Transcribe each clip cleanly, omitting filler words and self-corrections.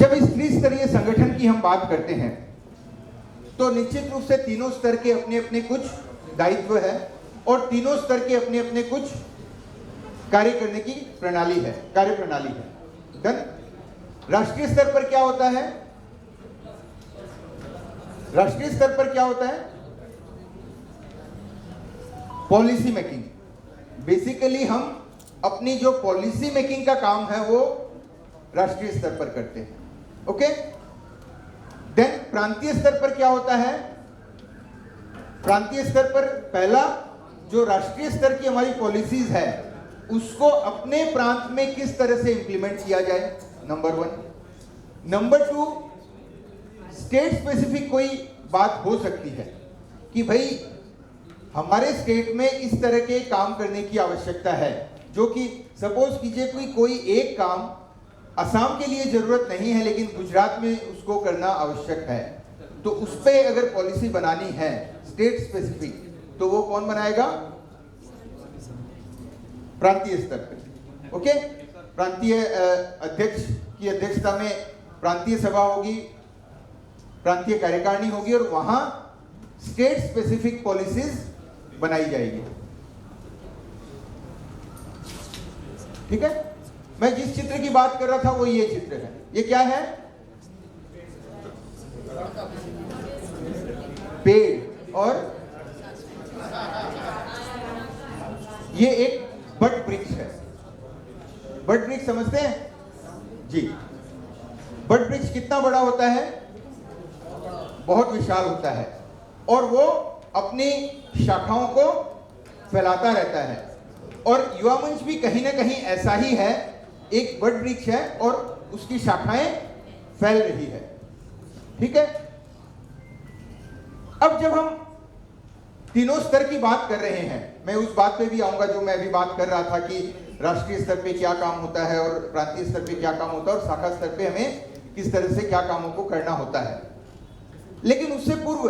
जब इस त्रिस्तरीय संगठन की हम बात करते हैं तो निश्चित रूप से तीनों स्तर के अपने अपने कुछ दायित्व है और तीनों स्तर के अपने अपने कुछ कार्य करने की प्रणाली है, कार्य प्रणाली है। डन। राष्ट्रीय स्तर पर क्या होता है? राष्ट्रीय स्तर पर क्या होता है? Policy making. बेसिकली हम अपनी जो पॉलिसी मेकिंग का काम है वो राष्ट्रीय स्तर पर करते हैं। ओके। देन प्रांतीय स्तर पर क्या होता है? प्रांतीय स्तर पर पहला जो राष्ट्रीय स्तर की हमारी पॉलिसीज है उसको अपने प्रांत में किस तरह से इंप्लीमेंट किया जाए, नंबर 1। नंबर 2, स्टेट स्पेसिफिक कोई बात हो सकती है कि भाई हमारे स्टेट में इस तरह के काम करने की आवश्यकता है, जो कि सपोज कीजिए कोई एक काम असम के लिए जरूरत नहीं है लेकिन गुजरात में उसको करना आवश्यक है, तो उस पर अगर पॉलिसी बनानी है स्टेट स्पेसिफिक तो वो कौन बनाएगा? प्रांतीय स्तर पर। ओके। प्रांतीय अध्यक्ष की अध्यक्षता में प्रांतीय सभा होगी, प्रांतीय कार्यकारिणी होगी और वहां स्टेट स्पेसिफिक पॉलिसीज बनाई जाएगी। ठीक है। मैं जिस चित्र की बात कर रहा था वो ये चित्र है। ये क्या है? पेड़ और ये एक बट वृक्ष है। बट वृक्ष समझते हैं जी? बट वृक्ष कितना बड़ा होता है? बहुत विशाल होता है और वो अपनी शाखाओं को फैलाता रहता है। और युवा मंच भी कहीं ना कहीं ऐसा ही है, एक बट वृक्ष है और उसकी शाखाएं फैल रही है। ठीक है। अब जब हम तीनों स्तर की बात कर रहे हैं, मैं उस बात पे भी आऊंगा जो मैं अभी बात कर रहा था कि राष्ट्रीय स्तर पे क्या काम होता है और प्रांतीय स्तर पे क्या काम होता है और शाखा स्तर पे हमें किस तरह से क्या कामों को करना होता है। लेकिन उससे पूर्व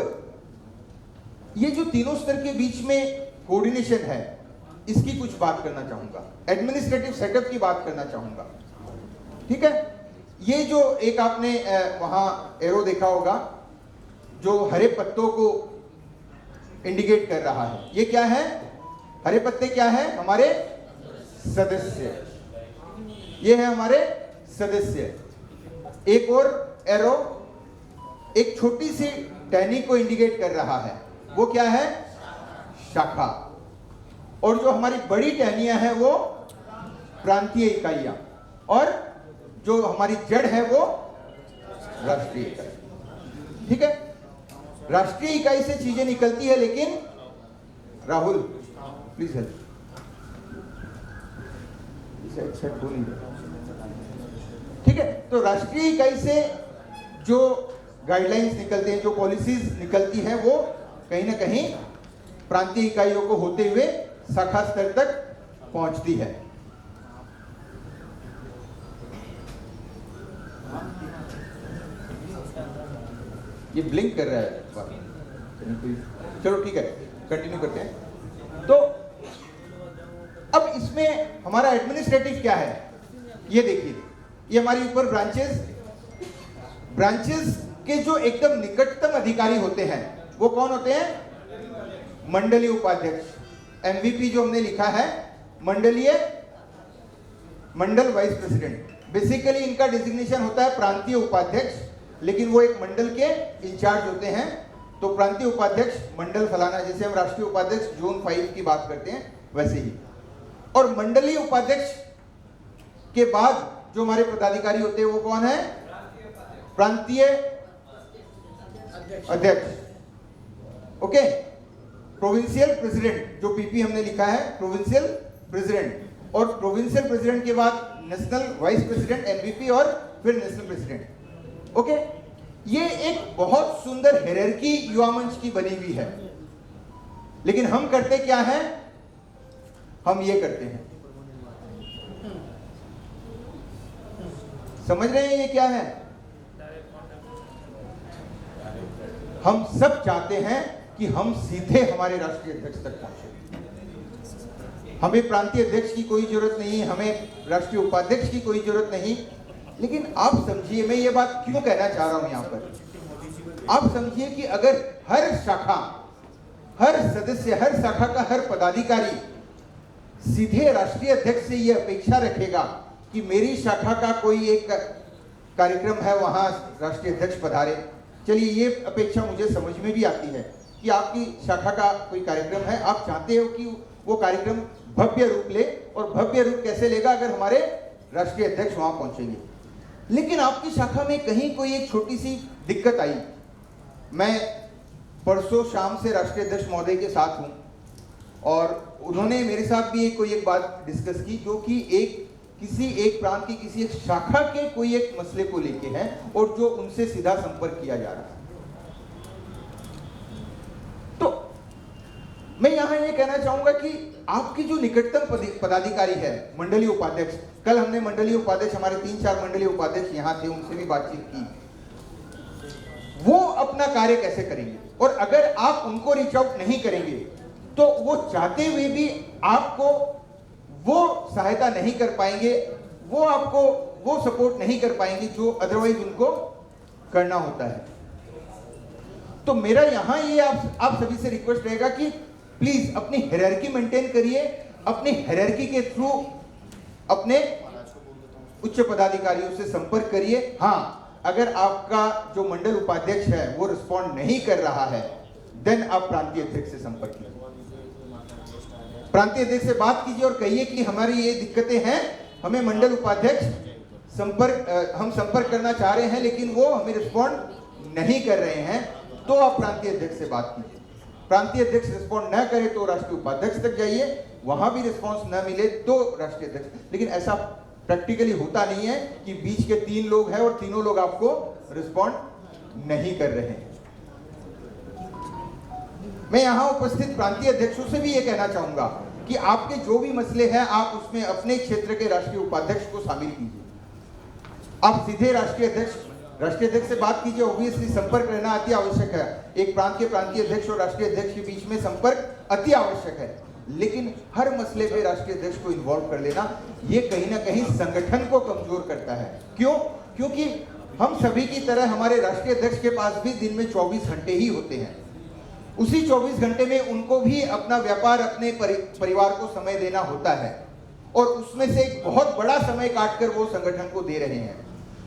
ये जो तीनों स्तर के बीच में कोऑर्डिनेशन है इसकी कुछ बात करना चाहूंगा, एडमिनिस्ट्रेटिव सेटअप की बात करना चाहूंगा। ठीक है। ये जो एक आपने वहां एरो देखा होगा जो हरे पत्तों को इंडिकेट कर रहा है, ये क्या है? हरे पत्ते क्या है? हमारे सदस्य। ये है हमारे सदस्य। एक और एरो एक छोटी सी टहनी को इंडिकेट कर रहा है, वो क्या है? शाखा। और जो हमारी बड़ी टहनियां हैं वो प्रांतीय इकाइयां और जो हमारी जड़ है वो राष्ट्रीय इकाई। ठीक है। राष्ट्रीय इकाई से चीजें निकलती है, लेकिन राहुल प्लीज हेल्प, इसे एक्सेप्ट हो नहीं रहा। ठीक है। तो राष्ट्रीय इकाई से जो गाइडलाइंस निकलते हैं, जो पॉलिसीज निकलती हैं, वो कहीं ना कहीं प्रांतीय इकाइयों को होते हुए शाखा स्तर तक पहुंचती है। ये ब्लिंक कर रहा है, चलो ठीक है, कंटिन्यू करते हैं। तो अब इसमें हमारा एडमिनिस्ट्रेटिव क्या है, ये देखिए। ये हमारी ऊपर ब्रांचेस के जो एकदम निकटतम अधिकारी होते हैं वो कौन होते हैं? मंडलीय उपाध्यक्ष, एमवीपी जो हमने लिखा है, मंडल वाइस प्रेसिडेंट। बेसिकली इनका डिजिग्नेशन होता है प्रांतीय उपाध्यक्ष, लेकिन वो एक मंडल के इंचार्ज होते हैं। तो प्रांतीय उपाध्यक्ष मंडल फलाना, जैसे हम राष्ट्रीय उपाध्यक्ष जोन 5 की बात करते हैं वैसे ही। और मंडलीय उपाध्यक्ष के बाद जो हमारे पदाधिकारी होते हैं वो कौन है? प्रांतीय अध्यक्ष। ओके। प्रोविंशियल प्रेसिडेंट, जो पीपी हमने लिखा है, प्रोविंशियल प्रेसिडेंट। और प्रोविंशियल प्रेसिडेंट के बाद नेशनल वाइस प्रेसिडेंट एमवीपी और फिर नेशनल प्रेसिडेंट। ओके। ये एक बहुत सुंदर हायरार्की युवा मंच की बनी हुई है, लेकिन हम करते क्या है? हम ये करते हैं, समझ रहे हैं ये क्या है? हम सब चाहते हैं कि हम सीधे हमारे राष्ट्रीय अध्यक्ष तक पहुंचे। हमें प्रांतीय अध्यक्ष की कोई जरूरत नहीं, हमें राष्ट्रीय उपाध्यक्ष की कोई जरूरत नहीं, लेकिन आप समझिए, मैं ये बात क्यों कहना चाह रहा हूं यहां पर, आप समझिए कि अगर हर शाखा, हर सदस्य, हर शाखा का हर पदाधिकारी सीधे राष्ट्रीय अध्यक्ष से यह अपेक्षा रखेगा कि मेरी शाखा का कोई एक कार्यक्रम है, वहां राष्ट्रीय अध्यक्ष पधारे। चलिए, ये अपेक्षा मुझे समझ में भी आती है कि आपकी शाखा का कोई कार्यक्रम है, आप चाहते हो कि वो कार्यक्रम भव्य रूप ले, और भव्य रूप कैसे लेगा, अगर हमारे राष्ट्रीय अध्यक्ष वहां पहुंचेंगे। लेकिन आपकी शाखा में कहीं कोई एक छोटी सी दिक्कत आई। मैं परसों शाम से राष्ट्रीय अध्यक्ष महोदय के साथ हूं और उन्होंने मेरे साथ भी कोई एक बात डिस्कस की, जो कि किसी एक प्रांत की किसी एक शाखा के कोई एक मसले को लेके है और जो उनसे सीधा संपर्क किया जा रहा है। तो मैं यहां ये कहना चाहूंगा कि आपकी जो निकटतम पदाधिकारी है, मंडलीय उपाध्यक्ष, कल हमने मंडलीय उपाध्यक्ष, हमारे 3-4 मंडलीय उपाध्यक्ष यहां थे, उनसे भी बातचीत की, वो अपना कार्य कैसे करेंगे। और अगर आप उनको रीच आउट नहीं करेंगे तो वो चाहते हुए भी आपको वो सहायता नहीं कर पाएंगे, वो आपको वो सपोर्ट नहीं कर पाएंगे जो अदरवाइज उनको करना होता है। तो मेरा यहां ये आप सभी से रिक्वेस्ट रहेगा कि प्लीज अपनी हायरार्की मेंटेन करिए, अपनी हायरार्की के थ्रू अपने उच्च पदाधिकारियों से संपर्क करिए। हाँ, अगर आपका जो मंडल उपाध्यक्ष है वो रिस्पॉन्ड नहीं कर रहा है, देन आप प्रांतीय अध्यक्ष से संपर्क कीजिए, प्रांतीय अध्यक्ष से बात कीजिए और कहिए कि हमारी ये दिक्कतें हैं, हमें मंडल उपाध्यक्ष हम संपर्क करना चाह रहे हैं लेकिन वो हमें रिस्पॉन्ड नहीं कर रहे हैं। तो आप प्रांतीय अध्यक्ष से बात कीजिए। प्रांतीय अध्यक्ष रिस्पॉन्ड न करे तो राष्ट्रीय उपाध्यक्ष तक जाइए, वहां भी रिस्पॉन्स न मिले तो राष्ट्रीय अध्यक्ष। लेकिन ऐसा प्रैक्टिकली होता नहीं है कि बीच के 3 लोग हैं और तीनों लोग आपको रिस्पॉन्ड नहीं कर रहे हैं। मैं यहां उपस्थित प्रांतीय अध्यक्षों से भी ये कहना चाहूंगा कि आपके जो भी मसले हैं आप उसमें अपने क्षेत्र के राष्ट्रीय उपाध्यक्ष को शामिल कीजिए। आप सीधे राष्ट्रीय अध्यक्ष से बात कीजिए। ऑब्वियसली संपर्क रहना अति आवश्यक है, एक प्रांत के प्रांतीय अध्यक्ष और राष्ट्रीय अध्यक्ष के बीच में संपर्क अति आवश्यक है, लेकिन हर मसले पे राष्ट्रीय अध्यक्ष को इन्वॉल्व कर लेना ये कहीं ना कहीं संगठन को कमजोर करता है। क्यों? क्योंकि हम सभी की तरह हमारे राष्ट्रीय अध्यक्ष के पास भी दिन में 24 घंटे ही होते हैं। उसी 24 घंटे में उनको भी अपना व्यापार, अपने परिवार को समय देना होता है और उसमें से एक बहुत बड़ा समय काटकर वो संगठन को दे रहे हैं।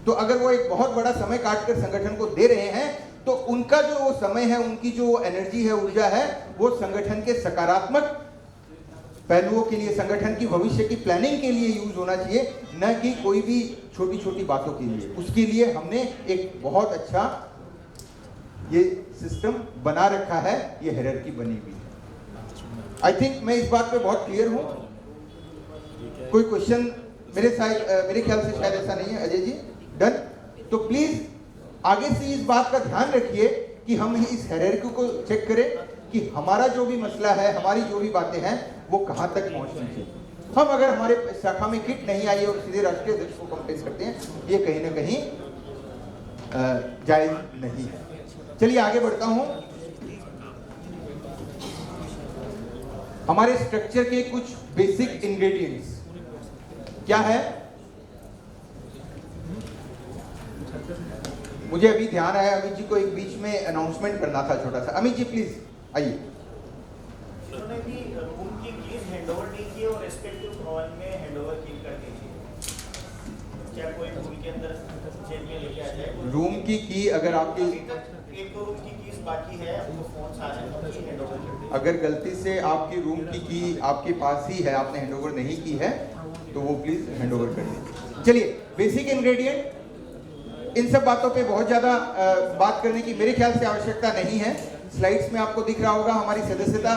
तो अगर वो एक बहुत बड़ा समय काटकर संगठन को दे रहे हैं तो उनका जो वो समय है, उनकी जो एनर्जी है, ऊर्जा है, वो संगठन के सकारात्मक पहलुओं के लिए, संगठन की भविष्य की प्लानिंग के लिए यूज होना चाहिए, न कि कोई भी छोटी छोटी बातों के लिए। उसके लिए हमने एक बहुत अच्छा ये सिस्टम बना रखा है, ये हायरार्की बनी हुई है। आई थिंक मैं इस बात पे बहुत क्लियर हूं। कोई क्वेश्चन मेरे ख्याल से शायद ऐसा नहीं है। अजय जी, डन? तो प्लीज आगे से इस बात का ध्यान रखिए कि हम इस हायरार्की को चेक करें कि हमारा जो भी मसला है, हमारी जो भी बातें हैं, वो कहां तक पहुंचनी चाहिए। हम अगर हमारे शाखा में किट नहीं आई और सीधे राष्ट्रीय अध्यक्ष को कंप्लेन करते हैं, ये कहीं ना कहीं जायज नहीं है। चलिए आगे बढ़ता हूं। हमारे स्ट्रक्चर के कुछ बेसिक इंग्रेडिएंट्स क्या है? मुझे अभी ध्यान आया, अमित जी को एक बीच में अनाउंसमेंट करना था छोटा सा। अमित जी प्लीज आइए। उन्होंने भी रूम की कीज हैंडओवर नहीं की और रेस्पेक्टिव हॉल में हैंडओवर की कर दी थी। क्या कोई रूम के अंदर चेंज लेके आ जाए? रूम की की अगर आपकी एक दो रूम की कीज बाकी है, वो फोन आ रहे हैं, हैंडओवर कर दी। अगर गलती से आपकी रूम की की आपके पास ही है, आपने हैंडओवर नहीं की है, तो वो प्लीज हैंडओवर कर दीजिए। चलिए, बेसिक इंग्रेडिएंट, इन सब बातों पे बहुत ज्यादा बात करने की मेरे ख्याल से आवश्यकता नहीं है। स्लाइड्स में आपको दिख रहा होगा हमारी सदस्यता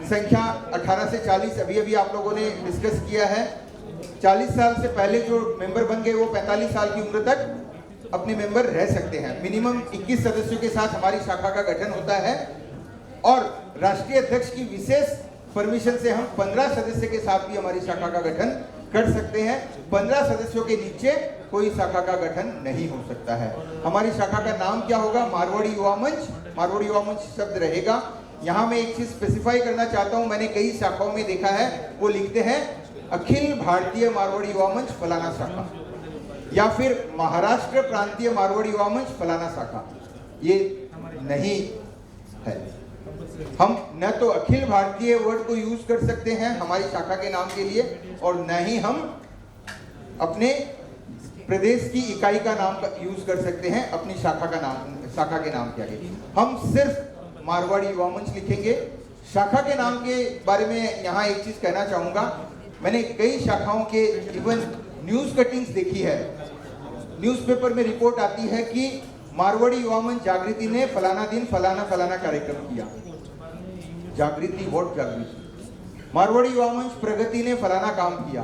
संख्या 18 से 40 अभी आप लोगों ने डिस्कस किया है। 40 साल से पहले जो मेंबर बन गए वो 45 साल की उम्र तक अपने मेंबर रह सकते हैं। मिनिमम 21 सदस्यों के साथ हमारी शाखा का गठन होता है और राष्ट्रीय अध्यक्ष की विशेष परमिशन से हम 15 सदस्य के साथ भी हमारी शाखा का गठन कर सकते हैं। 15 सदस्यों के नीचे कोई शाखा का गठन नहीं हो सकता है। हमारी शाखा का नाम क्या होगा? मारवाड़ी युवा मंच। मारवाड़ी युवा मंच शब्द रहेगा। यहाँ मैं एक चीज स्पेसिफाई करना चाहता हूँ, मैंने कई शाखाओं में देखा है वो लिखते हैं अखिल भारतीय मारवाड़ी युवा मंच फलाना शाखा। या फिर महाराष्ट्र प्रांतीय मारवाड़ी युवा मंच फलाना शाखा, ये नहीं है। हम न तो अखिल भारतीय वर्ड को यूज कर सकते हैं हमारी शाखा के नाम के लिए, और न ही हम अपने प्रदेश की इकाई का नाम यूज कर सकते हैं अपनी शाखा के नाम के आगे। हम सिर्फ मारवाड़ी युवा मंच लिखेंगे। शाखा के नाम के बारे में यहाँ एक चीज कहना चाहूंगा, मैंने कई शाखाओं के इवन न्यूज कटिंग्स देखी है, न्यूज़पेपर में रिपोर्ट आती है कि मारवाड़ी युवा मंच जागृति ने फलाना दिन फलाना फलाना कार्यक्रम किया। जागृति, व्हाट जागृति? मारवाड़ी युवा मंच प्रगति ने फलाना काम किया।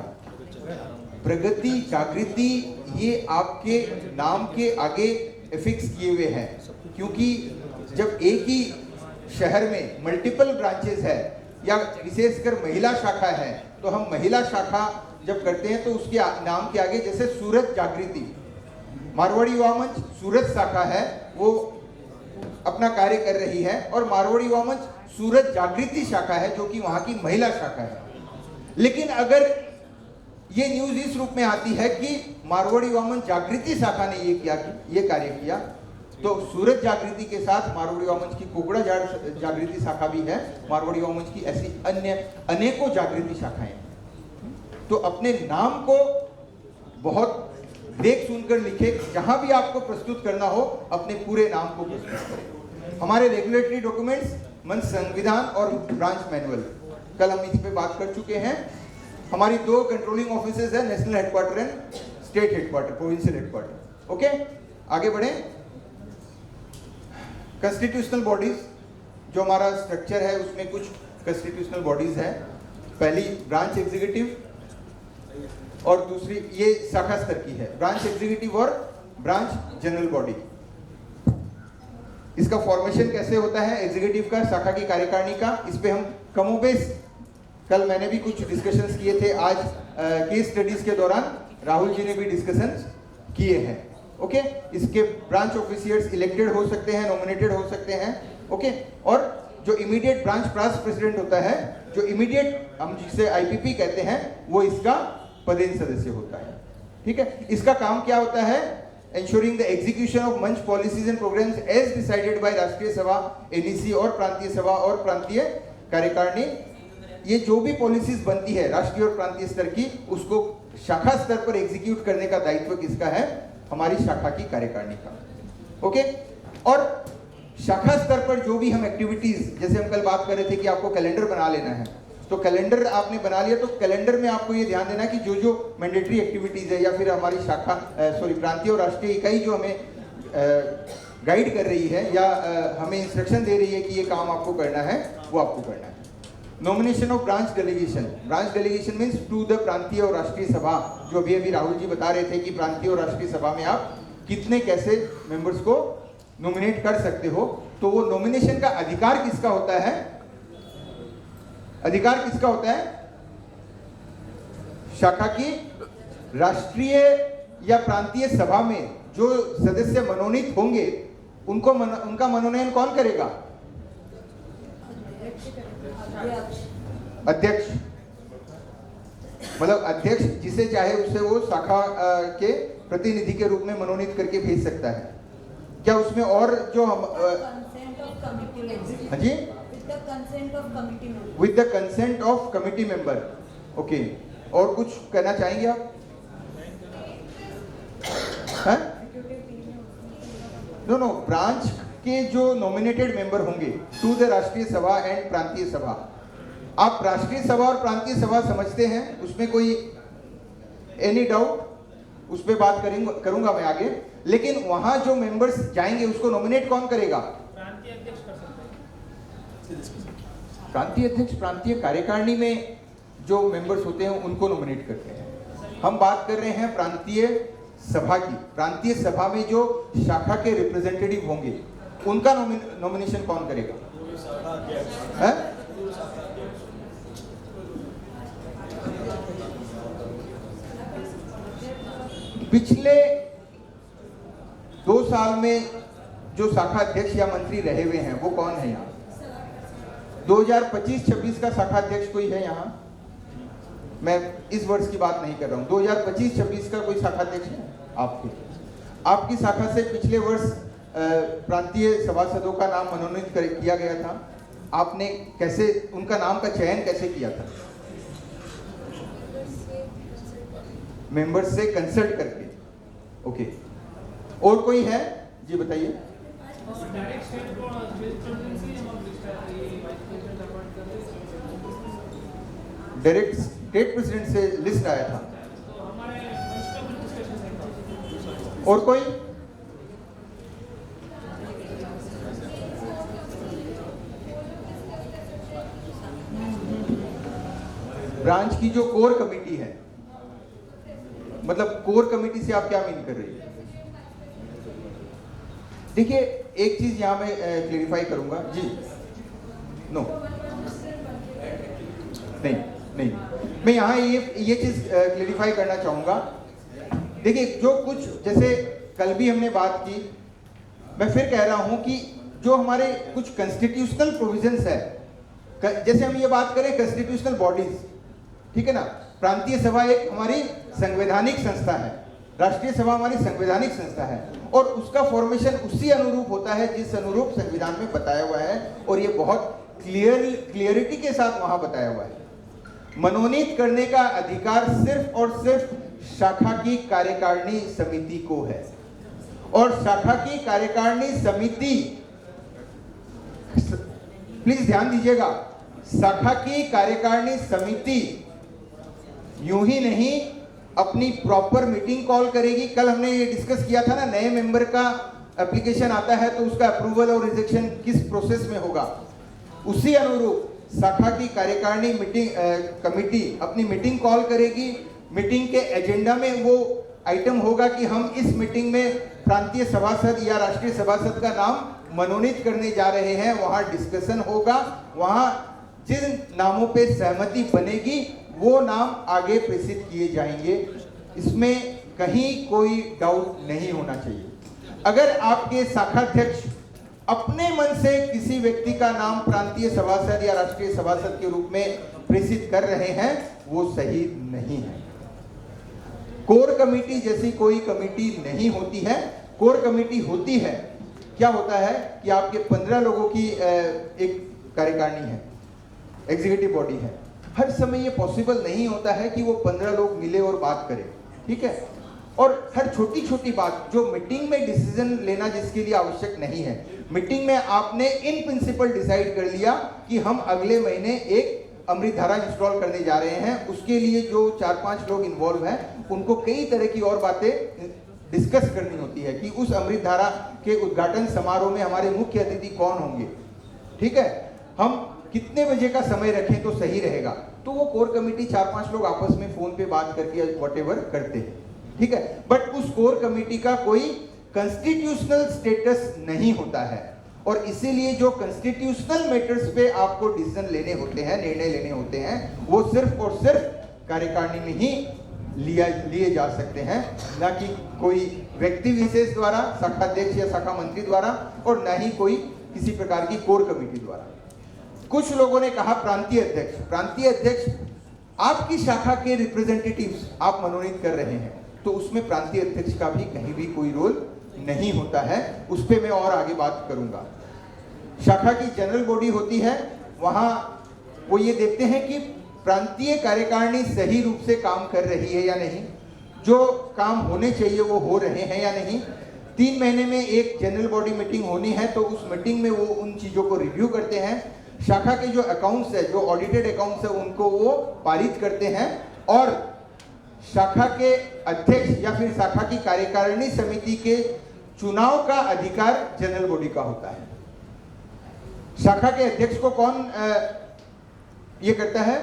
प्रगति, जागृति, ये आपके नाम के आगे फिक्स किए हुए हैं, क्योंकि जब एक ही शहर में मल्टीपल ब्रांचेस है या विशेषकर महिला शाखा है, तो हम महिला शाखा जब करते हैं तो उसके नाम के आगे, जैसे सूरत जागृति, मारवाड़ी युवा मंच सूरत शाखा है, वो अपना कार्य कर रही है, और मारवाड़ी युवा मंच सूरत जागृति शाखा है जो कि वहां की महिला शाखा है। लेकिन अगर ये न्यूज इस रूप में आती है कि मारवाड़ी युवा मंच जागृति शाखा ने ये कार्य किया, तो सूरत जागृति के साथ मारवाड़ी युवा मंच की कोकड़ा जागृति शाखा भी है, मारवाड़ी युवा मंच की ऐसी अन्य अनेकों जागृति शाखाएं। तो अपने नाम को बहुत देख सुनकर लिखे, जहां भी आपको प्रस्तुत करना हो अपने पूरे नाम को प्रस्तुत करें। हमारे रेगुलेटरी डॉक्यूमेंट्स, संविधान और ब्रांच मैनुअल, कल हम इस पे बात कर चुके हैं। हमारी 2 कंट्रोलिंग ऑफिसेज है, national headquarter and state headquarter, provincial headquarter. Okay, आगे बढ़े। कॉन्स्टिट्यूशनल बॉडीज, जो हमारा स्ट्रक्चर है उसमें कुछ कॉन्स्टिट्यूशनल बॉडीज है। पहली ब्रांच एग्जीक्यूटिव, और दूसरी ये शाखा स्तर की है, ब्रांच एग्जीक्यूटिव और ब्रांच जनरल बॉडी। इसका फॉर्मेशन कैसे होता है एग्जीक्यूटिव का, शाखा की कार्यकारिणी का, इस पे हम कमोबेश कल मैंने भी कुछ डिस्कशंस किए थे, आज केस स्टडीज के दौरान राहुल जी ने भी डिस्कशंस किए हैं। ओके, इसके ब्रांच ऑफिसियर्स इलेक्टेड हो सकते हैं, नॉमिनेटेड हो सकते हैं। ओके, और जो इमीडिएट ब्रांच पास प्रेसिडेंट होता है, जो इमीडिएट हम जिसे आईपीपी कहते हैं, वो इसका पदेन सदस्य होता है। ठीक है, इसका काम क्या होता है? ensuring the execution of मंच policies and programs as decided by राष्ट्रीय सभा, एनईसी और प्रांतीय सभा और प्रांतीय कार्यकारिणी। ये जो भी पॉलिसीज बनती है राष्ट्रीय और प्रांतीय स्तर की, उसको शाखा स्तर पर एग्जीक्यूट करने का दायित्व किसका है? हमारी शाखा की कार्यकारिणी का। ओके, और शाखा स्तर पर जो भी हम एक्टिविटीज, जैसे हम कल बात कर रहे थे कि आपको कैलेंडर बना लेना है, तो कैलेंडर आपने बना लिया, तो कैलेंडर में आपको ये ध्यान देना कि जो जो मैंडेटरी एक्टिविटीज है या फिर हमारी शाखा प्रांतीय और राष्ट्रीय इकाई जो हमें गाइड कर रही है या हमें इंस्ट्रक्शन दे रही है कि ये काम आपको करना है, वो आपको करना है। Nomination of branch delegation, branch delegation means to the प्रांतीय और राष्ट्रीय सभा, जो अभी राहुल जी बता रहे थे कि प्रांतीय और राष्ट्रीय सभा में आप कितने कैसे मेंबर्स को नॉमिनेट कर सकते हो। तो वो नॉमिनेशन का अधिकार किसका होता है? अधिकार किसका होता है? शाखा की राष्ट्रीय या प्रांतीय सभा में जो सदस्य मनोनीत होंगे, उनका मनोनयन कौन करेगा? अध्यक्ष। मतलब अध्यक्ष जिसे चाहे उसे वो शाखा के प्रतिनिधि के रूप में मनोनीत करके भेज सकता है। क्या उसमें और जो हम हाँ जी, with the consent of committee member. Okay, और कुछ कहना चाहेंगे आप? नो, ब्रांच के जो नॉमिनेटेड मेंबर होंगे to the Rashtriya Sabha and प्रांतीय सभा, आप राष्ट्रीय सभा और प्रांतीय सभा समझते हैं, उसमें कोई एनी डाउट? उस पर बात करूंगा मैं आगे। लेकिन वहां जो मेंबर्स जाएंगे उसको नॉमिनेट कौन करेगा? प्रांतीय अध्यक्ष कर सकते हैं। प्रांतीय अध्यक्ष प्रांतीय कार्यकारिणी में जो मेंबर्स होते हैं उनको नॉमिनेट करते हैं। हम बात कर रहे हैं प्रांतीय सभा की। प्रांतीय सभा में जो शाखा के रिप्रेजेंटेटिव होंगे उनका नॉमिनेशन कौन करेगा? पिछले 2 साल में जो शाखा अध्यक्ष या मंत्री रहे हुए हैं वो कौन है यहाँ? 2025-26 का शाखा अध्यक्ष कोई है यहाँ? मैं इस वर्ष की बात नहीं कर रहा हूँ, 2025-26 का कोई शाखा अध्यक्ष है? आपकी शाखा से पिछले वर्ष प्रांतीय सभासदों का नाम मनोनीत किया गया था। आपने कैसे उनका नाम का चयन कैसे किया था? मेंबर्स से कंसल्ट करके। ओके, और कोई है? जी बताइए। डायरेक्ट स्टेट प्रेसिडेंट से लिस्ट आया था। और कोई? ब्रांच की जो कोर कमेटी है, मतलब कोर कमेटी से आप क्या मीन कर रही है? देखिए, एक चीज यहां मैं क्लेरिफाई करूंगा। जी नो, नहीं, मैं यहां ये चीज क्लेरिफाई करना चाहूंगा। देखिए, जो कुछ जैसे कल भी हमने बात की, मैं फिर कह रहा हूं कि जो हमारे कुछ कॉन्स्टिट्यूशनल प्रोविजंस है, जैसे हम ये बात करें कॉन्स्टिट्यूशनल बॉडीज, ठीक है ना, प्रांतीय सभा एक हमारी संवैधानिक संस्था है, राष्ट्रीय सभा हमारी संवैधानिक संस्था है, और उसका फॉर्मेशन उसी अनुरूप होता है जिस अनुरूप संविधान में बताया हुआ है, और ये बहुत क्लियरिटी के साथ वहां बताया हुआ है। मनोनीत करने का अधिकार सिर्फ और सिर्फ शाखा की कार्यकारिणी समिति को है, और शाखा की कार्यकारिणी समिति, प्लीज ध्यान दीजिएगा, शाखा की कार्यकारिणी समिति यूं ही नहीं अपनी प्रॉपर मीटिंग कॉल करेगी। कल हमने ये डिस्कस किया था ना, नए मेंबर का एप्लीकेशन आता है तो उसका अप्रूवल और रिजेक्शन किस प्रोसेस में होगा, उसी अनुरूप शाखा की कार्यकारिणी कमेटी अपनी मीटिंग कॉल करेगी। मीटिंग के एजेंडा में वो आइटम होगा कि हम इस मीटिंग में प्रांतीय सभासद या राष्ट्रीय सभासद का नाम मनोनीत करने जा रहे हैं। वहां डिस्कशन होगा, वहां जिन नामों पे सहमति बनेगी वो नाम आगे प्रेषित किए जाएंगे। इसमें कहीं कोई डाउट नहीं होना चाहिए। अगर आपके शाखाध्यक्ष अपने मन से किसी व्यक्ति का नाम प्रांतीय सभासद या राष्ट्रीय सभासद के रूप में प्रेषित कर रहे हैं, वो सही नहीं है। कोर कमेटी जैसी कोई कमेटी नहीं होती है। कोर कमेटी होती है, क्या होता है कि आपके 15 लोगों की एक कार्यकारिणी है, एग्जीक्यूटिव बॉडी है। हर समय ये पॉसिबल नहीं होता है कि वो 15 लोग मिले और बात करें, ठीक है। और हर छोटी छोटी बात जो मीटिंग में डिसीजन लेना जिसके लिए आवश्यक नहीं है, मीटिंग में आपने इन प्रिंसिपल डिसाइड कर लिया कि हम अगले महीने एक अमृतधारा इंस्टॉल करने जा रहे हैं, उसके लिए जो 4-5 लोग इन्वॉल्व हैं उनको कई तरह की और बातें डिस्कस करनी होती है कि उस अमृतधारा के उद्घाटन समारोह में हमारे मुख्य अतिथि कौन होंगे, ठीक है, हम कितने बजे का समय रखें तो सही रहेगा। तो वो कोर कमेटी 4-5 लोग आपस में फोन पे बात करके व्हाटएवर करते हैं, ठीक है। बट उस कोर कमेटी का कोई कॉन्स्टिट्यूशनल स्टेटस नहीं होता है, और इसीलिए जो कॉन्स्टिट्यूशनल मैटर्स पे आपको डिसीजन लेने होते हैं, निर्णय लेने होते हैं, वो सिर्फ और सिर्फ कार्यकारिणी में ही लिए जा सकते हैं, ना कि कोई व्यक्ति विशेष द्वारा, शाखाध्यक्ष या शाखा मंत्री द्वारा, और ना ही कोई किसी प्रकार की कोर कमेटी द्वारा। कुछ लोगों ने कहा प्रांतीय अध्यक्ष, प्रांतीय अध्यक्ष आपकी शाखा के रिप्रेजेंटेटिव्स आप मनोनीत कर रहे हैं, तो उसमें प्रांतीय अध्यक्ष का भी कहीं भी कोई रोल नहीं होता है। उस पर मैं और आगे बात करूंगा। शाखा की जनरल बॉडी होती है, वहां वो ये देखते हैं कि प्रांतीय कार्यकारिणी सही रूप से काम कर रही है या नहीं, जो काम होने चाहिए वो हो रहे हैं या नहीं। 3 महीने में एक जनरल बॉडी मीटिंग होनी है, तो उस मीटिंग में वो उन चीजों को रिव्यू करते हैं। शाखा के जो अकाउंट्स है, जो ऑडिटेड अकाउंट्स है, उनको वो पारित करते हैं, और शाखा के अध्यक्ष या फिर शाखा की कार्यकारिणी समिति के चुनाव का अधिकार जनरल बॉडी का होता है। शाखा के अध्यक्ष को कौन ये करता है,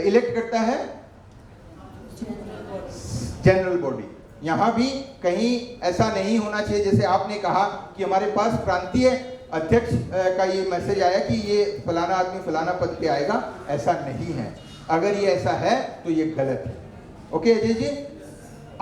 इलेक्ट करता है? General body. यहां भी कहीं ऐसा नहीं होना चाहिए जैसे आपने कहा कि हमारे पास प्रांतीय अध्यक्ष का ये मैसेज आया कि ये फलाना आदमी फलाना पद पे आएगा, ऐसा नहीं है। अगर ये ऐसा है तो ये गलत है। ओके अजय जी,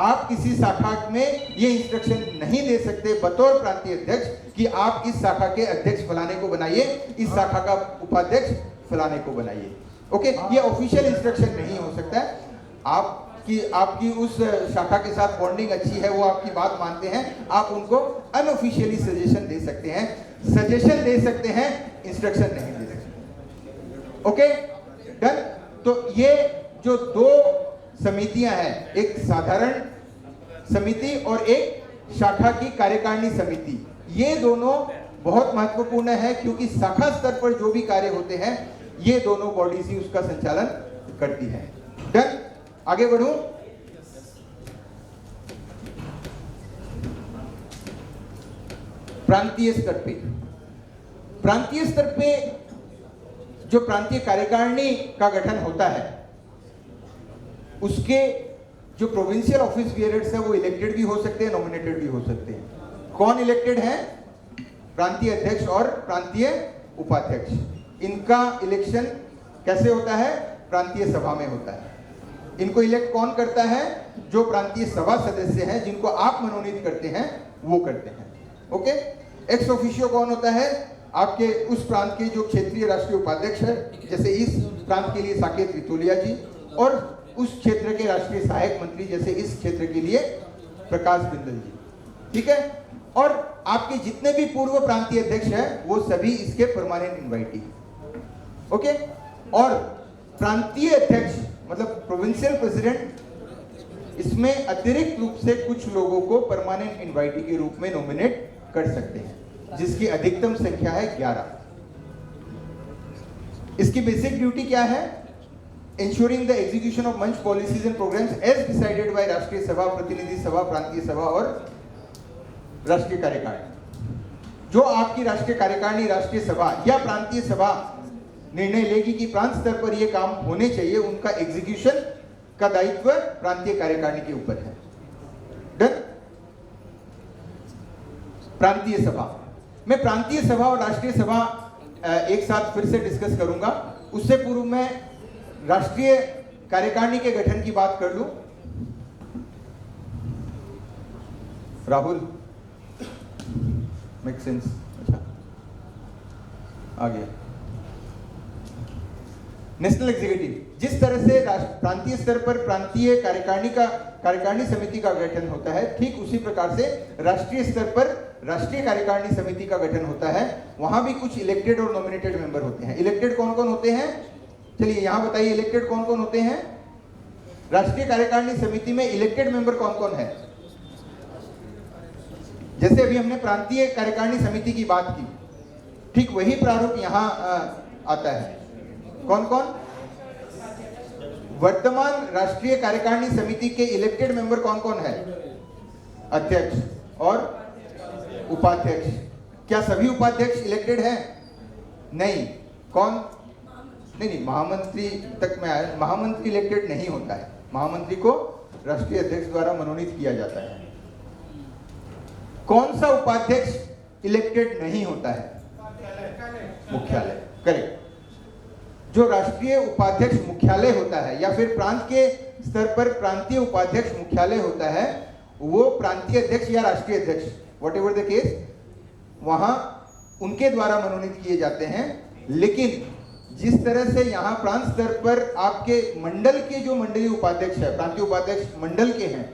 आप किसी शाखा में ये इंस्ट्रक्शन नहीं दे सकते बतौर प्रांतीय अध्यक्ष कि आप इस शाखा के अध्यक्ष फलाने को बनाइए, इस शाखा का उपाध्यक्ष फलाने को बनाइए। ओके, ये ऑफिशियल इंस्ट्रक्शन नहीं हो सकता है। आप कि आपकी उस शाखा के साथ बॉन्डिंग अच्छी है, वो आपकी बात मानते हैं, आप उनको अनऑफिशियली सजेशन दे सकते हैं, सजेशन दे सकते हैं, इंस्ट्रक्शन नहीं दे सकते। Okay, done. तो ये जो दो समितियां हैं, एक साधारण समिति और एक शाखा की कार्यकारिणी समिति, ये दोनों बहुत महत्वपूर्ण है, क्योंकि शाखा स्तर पर जो भी कार्य होते हैं ये दोनों बॉडीज ही उसका संचालन करती है। डन, आगे बढ़ूं। प्रांतीय स्तर पे, प्रांतीय स्तर पे जो प्रांतीय कार्यकारिणी का गठन होता है, उसके जो प्रोविंशियल ऑफिस बियरर्स है वो इलेक्टेड भी हो सकते हैं, नॉमिनेटेड भी हो सकते हैं। कौन इलेक्टेड है? प्रांतीय अध्यक्ष और प्रांतीय उपाध्यक्ष। इनका इलेक्शन कैसे होता है? प्रांतीय सभा में होता है। इनको इलेक्ट कौन करता है? जो प्रांतीय सभा सदस्य हैं, जिनको आप मनोनीत करते हैं, वो करते हैं। ओके, एक्स ऑफिशियो कौन होता है? आपके उस प्रांत के जो क्षेत्रीय राष्ट्रीय उपाध्यक्ष है, जैसे इस प्रांत के लिए साकेत रितोलिया जी, और उस क्षेत्र के राष्ट्रीय सहायक मंत्री, जैसे इस क्षेत्र के लिए प्रकाश बिंदल जी। ठीक है, और आपके जितने भी पूर्व प्रांतीय अध्यक्ष हैं वो सभी इसके परमानेंट इनवाइटी। ओके, और प्रांतीय अध्यक्ष मतलब प्रोविंशियल प्रेसिडेंट, इसमें अतिरिक्त रूप से कुछ लोगों को परमानेंट इनवाइटी के रूप में नॉमिनेट कर सकते हैं, जिसकी अधिकतम संख्या है 11। इसकी बेसिक ड्यूटी क्या है? ensuring the execution of मंच policies and programs as decided by राष्ट्रीय सभा, प्रतिनिधि सभा, प्रांतीय सभा और राष्ट्रीय कार्यकारिणी। जो आपकी राष्ट्रीय कार्यकारिणी, राष्ट्रीय सभा या प्रांतीय सभा निर्णय लेगी कि प्रांत स्तर पर यह काम होने चाहिए, उनका एग्जीक्यूशन का दायित्व प्रांतीय कार्यकारिणी के ऊपर है। डन। प्रांतीय सभा, मैं प्रांतीय सभा और राष्ट्रीय सभा एक साथ फिर से डिस्कस करूंगा। उससे पूर्व मैं राष्ट्रीय कार्यकारिणी के गठन की बात कर लूं। Rahul, make sense? अच्छा, आ गया। नेशनल एग्जीक्यूटिव, जिस तरह से प्रांतीय स्तर पर प्रांतीय कार्यकारिणी समिति का गठन होता है, ठीक उसी प्रकार से राष्ट्रीय स्तर पर राष्ट्रीय कार्यकारिणी समिति का गठन होता है। वहां भी कुछ इलेक्टेड और नॉमिनेटेड मेंबर होते हैं। इलेक्टेड कौन कौन होते हैं? चलिए यहां बताइए, इलेक्टेड कौन कौन होते हैं? राष्ट्रीय कार्यकारिणी समिति में इलेक्टेड मेंबर कौन कौन है? जैसे अभी हमने प्रांतीय कार्यकारिणी समिति की बात की, ठीक वही प्रारूप यहां आता है। कौन कौन? वर्तमान राष्ट्रीय कार्यकारिणी समिति के इलेक्टेड मेंबर कौन कौन है? अध्यक्ष और उपाध्यक्ष। क्या सभी उपाध्यक्ष इलेक्टेड हैं? नहीं। कौन? नहीं, महामंत्री तक में आया। महामंत्री इलेक्टेड नहीं होता है। महामंत्री को राष्ट्रीय अध्यक्ष द्वारा मनोनीत किया जाता है। कौन सा उपाध्यक्ष इलेक्टेड नहीं होता है? मुख्यालय। करेक्ट। जो राष्ट्रीय उपाध्यक्ष मुख्यालय होता है या फिर प्रांत के स्तर पर प्रांतीय उपाध्यक्ष मुख्यालय होता है, वो प्रांतीय अध्यक्ष या राष्ट्रीय अध्यक्ष, वॉट एवर द केस, वहां उनके द्वारा मनोनीत किए जाते हैं। लेकिन जिस तरह से यहाँ प्रांत स्तर पर आपके मंडल के जो मंडलीय उपाध्यक्ष है, प्रांतीय उपाध्यक्ष मंडल के हैं,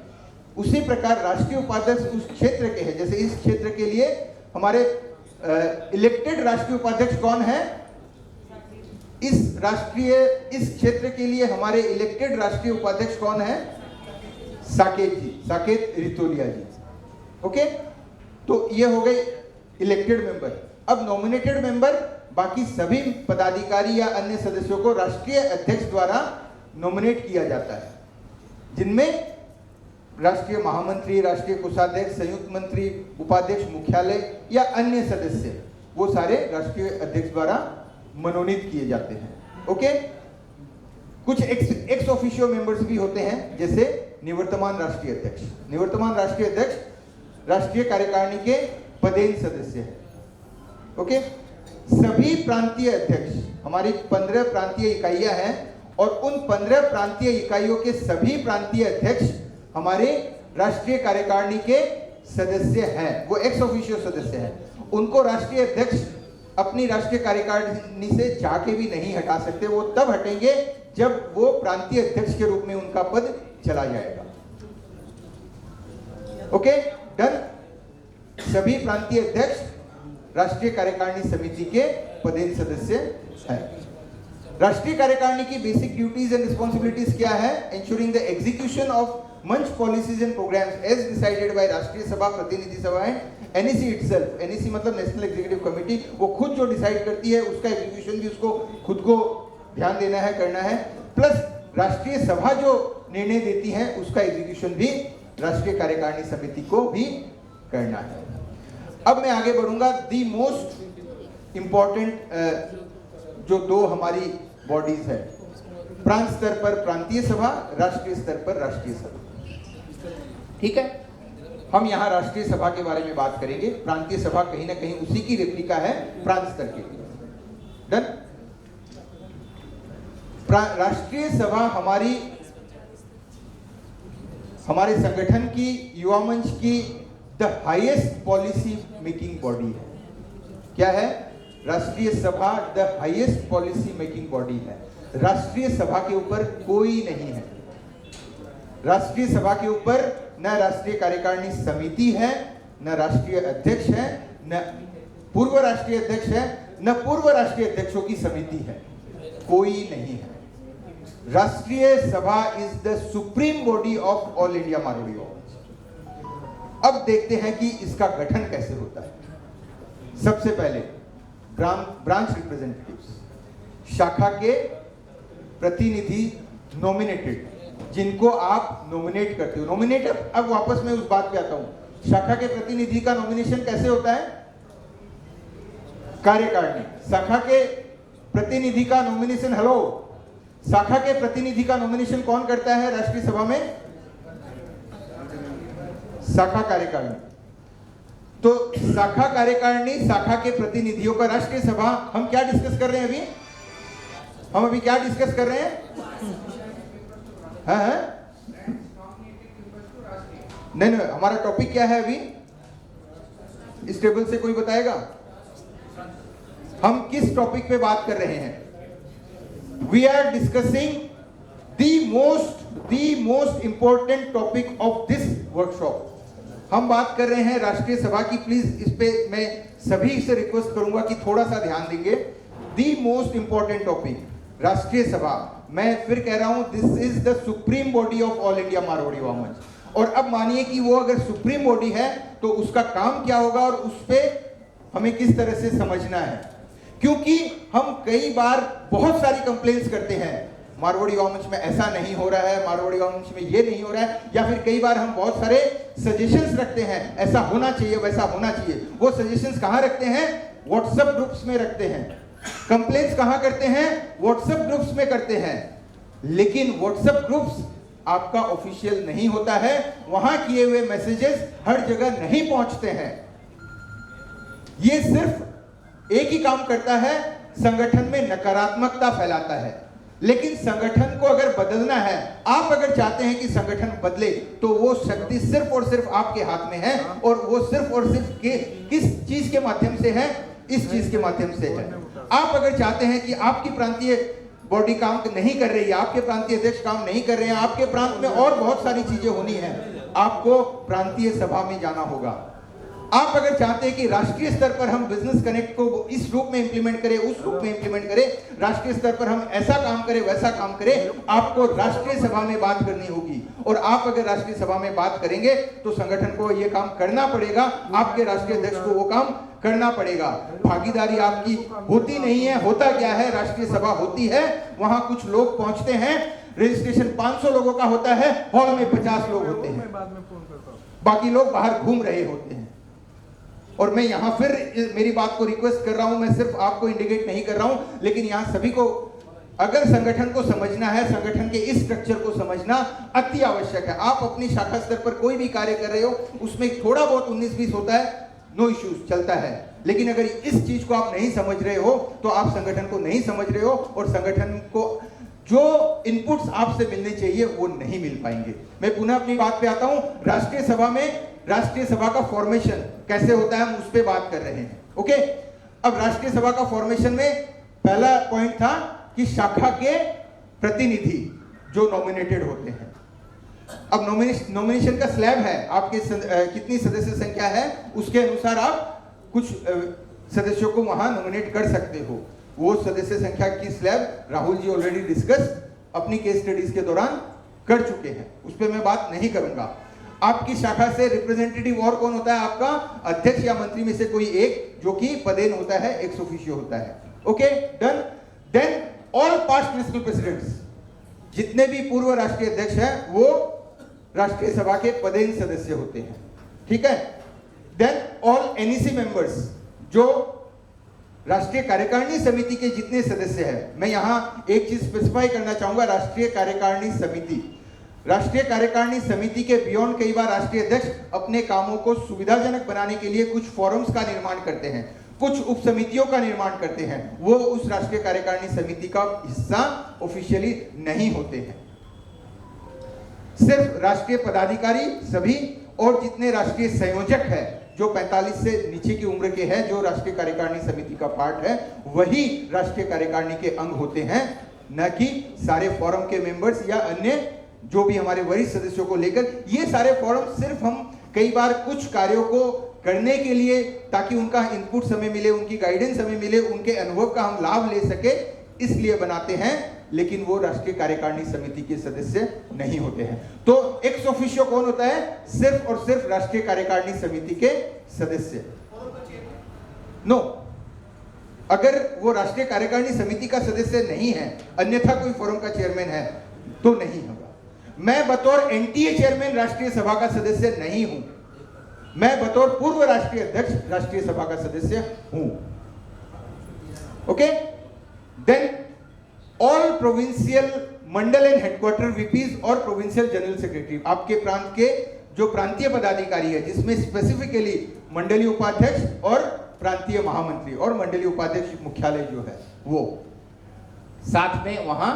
उसी प्रकार राष्ट्रीय उपाध्यक्ष उस क्षेत्र के हैं। जैसे इस क्षेत्र के लिए हमारे इलेक्टेड राष्ट्रीय उपाध्यक्ष कौन है? इस क्षेत्र के लिए हमारे इलेक्टेड राष्ट्रीय उपाध्यक्ष कौन है? साकेत जी, साकेत रितोलिया जी। ओके, तो ये हो गए इलेक्टेड मेंबर। अब नॉमिनेटेड मेंबर, बाकी सभी पदाधिकारी या अन्य सदस्यों को राष्ट्रीय अध्यक्ष द्वारा नॉमिनेट किया जाता है, जिनमें राष्ट्रीय महामंत्री, राष्ट्रीय कोषाध्यक्ष, संयुक्त मंत्री, उपाध्यक्ष मुख्यालय या अन्य सदस्य, वो सारे राष्ट्रीय अध्यक्ष द्वारा मनोनीत किए जाते हैं। ओके, कुछ एक्स ऑफिशियो मेंबर्स भी होते हैं, जैसे निवर्तमान राष्ट्रीय अध्यक्ष। निवर्तमान राष्ट्रीय अध्यक्ष राष्ट्रीय कार्यकारिणी के पदेन सदस्य है। ओके, सभी प्रांतीय अध्यक्ष, हमारी 15 प्रांतीय इकाइयां हैं और उन 15 प्रांतीय इकाइयों के सभी प्रांतीय अध्यक्ष हमारे राष्ट्रीय कार्यकारिणी के सदस्य हैं, वो एक्स ऑफिशियो सदस्य हैं। उनको राष्ट्रीय अध्यक्ष अपनी राष्ट्रीय कार्यकारिणी से जाके भी नहीं हटा सकते। वो तब हटेंगे जब वो प्रांतीय अध्यक्ष के रूप में उनका पद चला जाएगा। Okay, done. सभी प्रांतीय अध्यक्ष राष्ट्रीय कार्यकारिणी समिति के पदेन सदस्य हैं। राष्ट्रीय कार्यकारिणी की बेसिक ड्यूटीज एंड रिस्पॉन्सिबिलिटीज क्या है? Ensuring the execution of Manch policies and programs as decided by Rashtriya Sabha, Pratinidhi Sabha and NEC itself. NEC मतलब नेशनल एग्जीक्यूटिव कमेटी, वो खुद जो डिसाइड करती है उसका एग्जीक्यूशन भी उसको खुद को ध्यान देना है, करना है। प्लस राष्ट्रीय सभा जो निर्णय देती है उसका एग्जीक्यूशन भी राष्ट्रीय कार्यकारिणी समिति को भी करना है। अब मैं आगे बढ़ूंगा। दी मोस्ट इंपॉर्टेंट जो दो हमारी बॉडीज है, प्रांत स्तर पर प्रांतीय सभा, राष्ट्रीय स्तर पर राष्ट्रीय सभा। ठीक है, हम यहां राष्ट्रीय सभा के बारे में बात करेंगे। प्रांतीय सभा कहीं ना कहीं उसी की रेप्लिका है प्रांत स्तर की। डन। राष्ट्रीय सभा हमारे संगठन की, युवा मंच की the highest policy making body है। क्या है? राष्ट्रीय सभा the highest policy making body है। राष्ट्रीय सभा के ऊपर कोई नहीं है। राष्ट्रीय सभा के ऊपर न राष्ट्रीय कार्यकारिणी समिति है, न राष्ट्रीय अध्यक्ष है, न पूर्व राष्ट्रीय अध्यक्ष है, न पूर्व राष्ट्रीय अध्यक्षों की समिति है। कोई नहीं है। राष्ट्रीय सभा is the supreme body of all India Marwari women. अब देखते हैं कि इसका गठन कैसे होता है। सबसे पहले ब्रांच रिप्रेजेंटेटिव्स, शाखा के प्रतिनिधि नॉमिनेटेड, जिनको आप नॉमिनेट करते हो। नॉमिनेट, अब वापस मैं उस बात पे आता हूं। शाखा के प्रतिनिधि का नॉमिनेशन कैसे होता है? कार्यकारिणी। शाखा के प्रतिनिधि का नॉमिनेशन, हेलो, शाखा के प्रतिनिधि का नॉमिनेशन कौन करता है राष्ट्रीय सभा में? शाखा कार्यकारिणी। तो शाखा कार्यकारिणी, शाखा के प्रतिनिधियों का, राष्ट्रीय सभा, हम क्या डिस्कस कर रहे हैं अभी? हम अभी क्या डिस्कस कर रहे हैं? नहीं, हमारा टॉपिक क्या है अभी? इस टेबल से कोई बताएगा? हम किस टॉपिक पे बात कर रहे हैं? We are discussing the most important topic of this workshop. हम बात कर रहे हैं राष्ट्रीय सभा की। प्लीज इस पे मैं सभी से रिक्वेस्ट करूंगा कि थोड़ा सा ध्यान देंगे। दी मोस्ट इंपॉर्टेंट टॉपिक, राष्ट्रीय सभा। मैं फिर कह रहा हूं, this is the supreme body of all India Marwari women. और अब मानिए कि वो अगर सुप्रीम बॉडी है तो उसका काम क्या होगा और उस पे हमें किस तरह से समझना है। क्योंकि हम कई बार बहुत सारी कंप्लेंट्स करते हैं, मारवाड़ी वॉमेन में ऐसा नहीं हो रहा है, मारवाड़ी वॉमेन में ये नहीं हो रहा है, या फिर कई बार हम बहुत सारे सजेशंस रखते हैं, ऐसा होना चाहिए, वैसा होना चाहिए। वो सजेशंस कहां रखते हैं? व्हाट्सएप ग्रुप्स में रखते हैं। कंप्लेंट्स कहां करते हैं? व्हाट्सएप ग्रुप्स में करते हैं। लेकिन व्हाट्सएप ग्रुप्स आपका ऑफिशियल नहीं होता है, वहां किए हुए मैसेजेस हर जगह नहीं पहुंचते हैं। ये सिर्फ एक ही काम करता है, संगठन में नकारात्मकता फैलाता है। लेकिन संगठन को अगर बदलना है, आप अगर चाहते हैं कि संगठन बदले, तो वो शक्ति सिर्फ और सिर्फ आपके हाथ में है। और वो सिर्फ और सिर्फ किस चीज के माध्यम से है? इस चीज के माध्यम से है। आप अगर चाहते हैं कि आपकी प्रांतीय बॉडी काम नहीं कर रही है, आपके प्रांतीय अध्यक्ष काम नहीं कर रहे हैं, आपके प्रांत में और बहुत सारी चीजें होनी है, आपको प्रांतीय सभा में जाना होगा। आप अगर चाहते हैं कि राष्ट्रीय स्तर पर हम बिजनेस कनेक्ट को इस रूप में इंप्लीमेंट करें, उस रूप में इंप्लीमेंट करें, राष्ट्रीय स्तर पर हम ऐसा काम करें, वैसा काम करें, आपको राष्ट्रीय सभा में बात करनी होगी। और आप अगर राष्ट्रीय सभा में बात करेंगे तो संगठन को ये काम करना पड़ेगा, आपके राष्ट्रीय अध्यक्ष को वो काम करना पड़ेगा। भागीदारी आपकी होती नहीं है। होता क्या है? राष्ट्रीय सभा होती है, वहां कुछ लोग पहुंचते हैं, रजिस्ट्रेशन 500 लोगों का होता है, हॉल में 50 लोग होते हैं, बाकी लोग बाहर घूम रहे होते हैं। और मैं यहां फिर मेरी बात को रिक्वेस्ट कर रहा हूं, मैं सिर्फ आपको इंडिकेट नहीं कर रहा हूं, लेकिन यहां सभी को अगर संगठन को समझना है, संगठन के इस स्ट्रक्चर को समझना अति आवश्यक है। आप अपनी शाखा स्तर पर कोई भी कार्य कर रहे हो, उसमें थोड़ा बहुत 19-20 होता है, नो इश्यूज, चलता है। लेकिन अगर इस चीज को आप नहीं समझ रहे हो तो आप संगठन को नहीं समझ रहे हो, और संगठन को जो इनपुट्स आपसे मिलने चाहिए वो नहीं मिल पाएंगे। मैं पुनः अपनी बात पे आता हूं। राष्ट्रीय सभा में राष्ट्रीय सभा का फॉर्मेशन कैसे होता है, हम उस पे बात कर रहे हैं। ओके, अब राष्ट्रीय सभा का फॉर्मेशन में पहला पॉइंट था कि शाखा के प्रतिनिधि जो नॉमिनेटेड होते हैं। अब नॉमिनेशन का स्लैब है, आपके कितनी सदस्य संख्या है उसके अनुसार आप कुछ सदस्यों को वहां नॉमिनेट कर सकते हो। वो सदस्य संख्या की slab Rahul ji already discuss अपनी केस स्टडीज के दौरान कर चुके हैं, उस पर मैं बात नहीं करूंगा। आपकी शाखा से रिप्रेजेंटेटिव और कौन होता है? आपका अध्यक्ष या मंत्री में से कोई एक, जो कि पदेन होता है, एक्स ऑफिशियो होता है। Okay, done. Then all past national presidents, जितने भी पूर्व राष्ट्रीय अध्यक्ष हैं वो राष्ट्रीय सभा के पदेन सदस्य होते हैं, ठीक है। देन ऑल एनईसी मेंबर्स, जो राष्ट्रीय कार्यकारिणी समिति के जितने सदस्य हैं, मैं यहां एक चीज स्पेसिफाई करना चाहूंगा, राष्ट्रीय कार्यकारिणी समिति, राष्ट्रीय कार्यकारिणी समिति के बियॉन्ड कई बार राष्ट्रीय अध्यक्ष अपने कामों को सुविधाजनक बनाने के लिए कुछ फोरम्स का निर्माण करते हैं, कुछ उप समितियों का निर्माण करते हैं, वो उस राष्ट्रीय कार्यकारिणी समिति का हिस्सा ऑफिशियली नहीं होते हैं। सिर्फ राष्ट्रीय पदाधिकारी सभी और जितने राष्ट्रीय संयोजक है जो 45 से नीचे की उम्र के हैं, जो राष्ट्रीय कार्यकारिणी समिति का पार्ट है, वही राष्ट्रीय कार्यकारिणी के अंग होते हैं, न कि सारे फोरम के मेंबर्स या अन्य जो भी हमारे वरिष्ठ सदस्यों को लेकर। ये सारे फोरम सिर्फ हम कई बार कुछ कार्यों को करने के लिए, ताकि उनका इनपुट हमें मिले, उनकी गाइडेंस हमें मिले, उनके अनुभव का हम लाभ ले सके, इसलिए बनाते हैं, लेकिन वो राष्ट्रीय कार्यकारिणी समिति के सदस्य नहीं होते हैं। तो एक्स ऑफिशियो कौन होता है? सिर्फ और सिर्फ राष्ट्रीय कार्यकारिणी समिति के सदस्य। नो, अगर वो राष्ट्रीय कार्यकारिणी समिति का सदस्य नहीं है, अन्यथा कोई फोरम का चेयरमैन है, तो नहीं होगा। मैं बतौर एनटीए चेयरमैन राष्ट्रीय सभा का सदस्य नहीं हूं, मैं बतौर पूर्व राष्ट्रीय अध्यक्ष राष्ट्रीय सभा का सदस्य हूं। ओके, देन ऑल प्रोविंशियल मंडल एंड हेडक्वार्टर वीपीज और प्रोविंशियल जनरल सेक्रेटरी, आपके प्रांत के जो प्रांतीय पदाधिकारी है, जिसमें स्पेसिफिकली मंडलीय उपाध्यक्ष और प्रांतीय महामंत्री और मंडलीय उपाध्यक्ष मुख्यालय जो है वो, साथ में वहां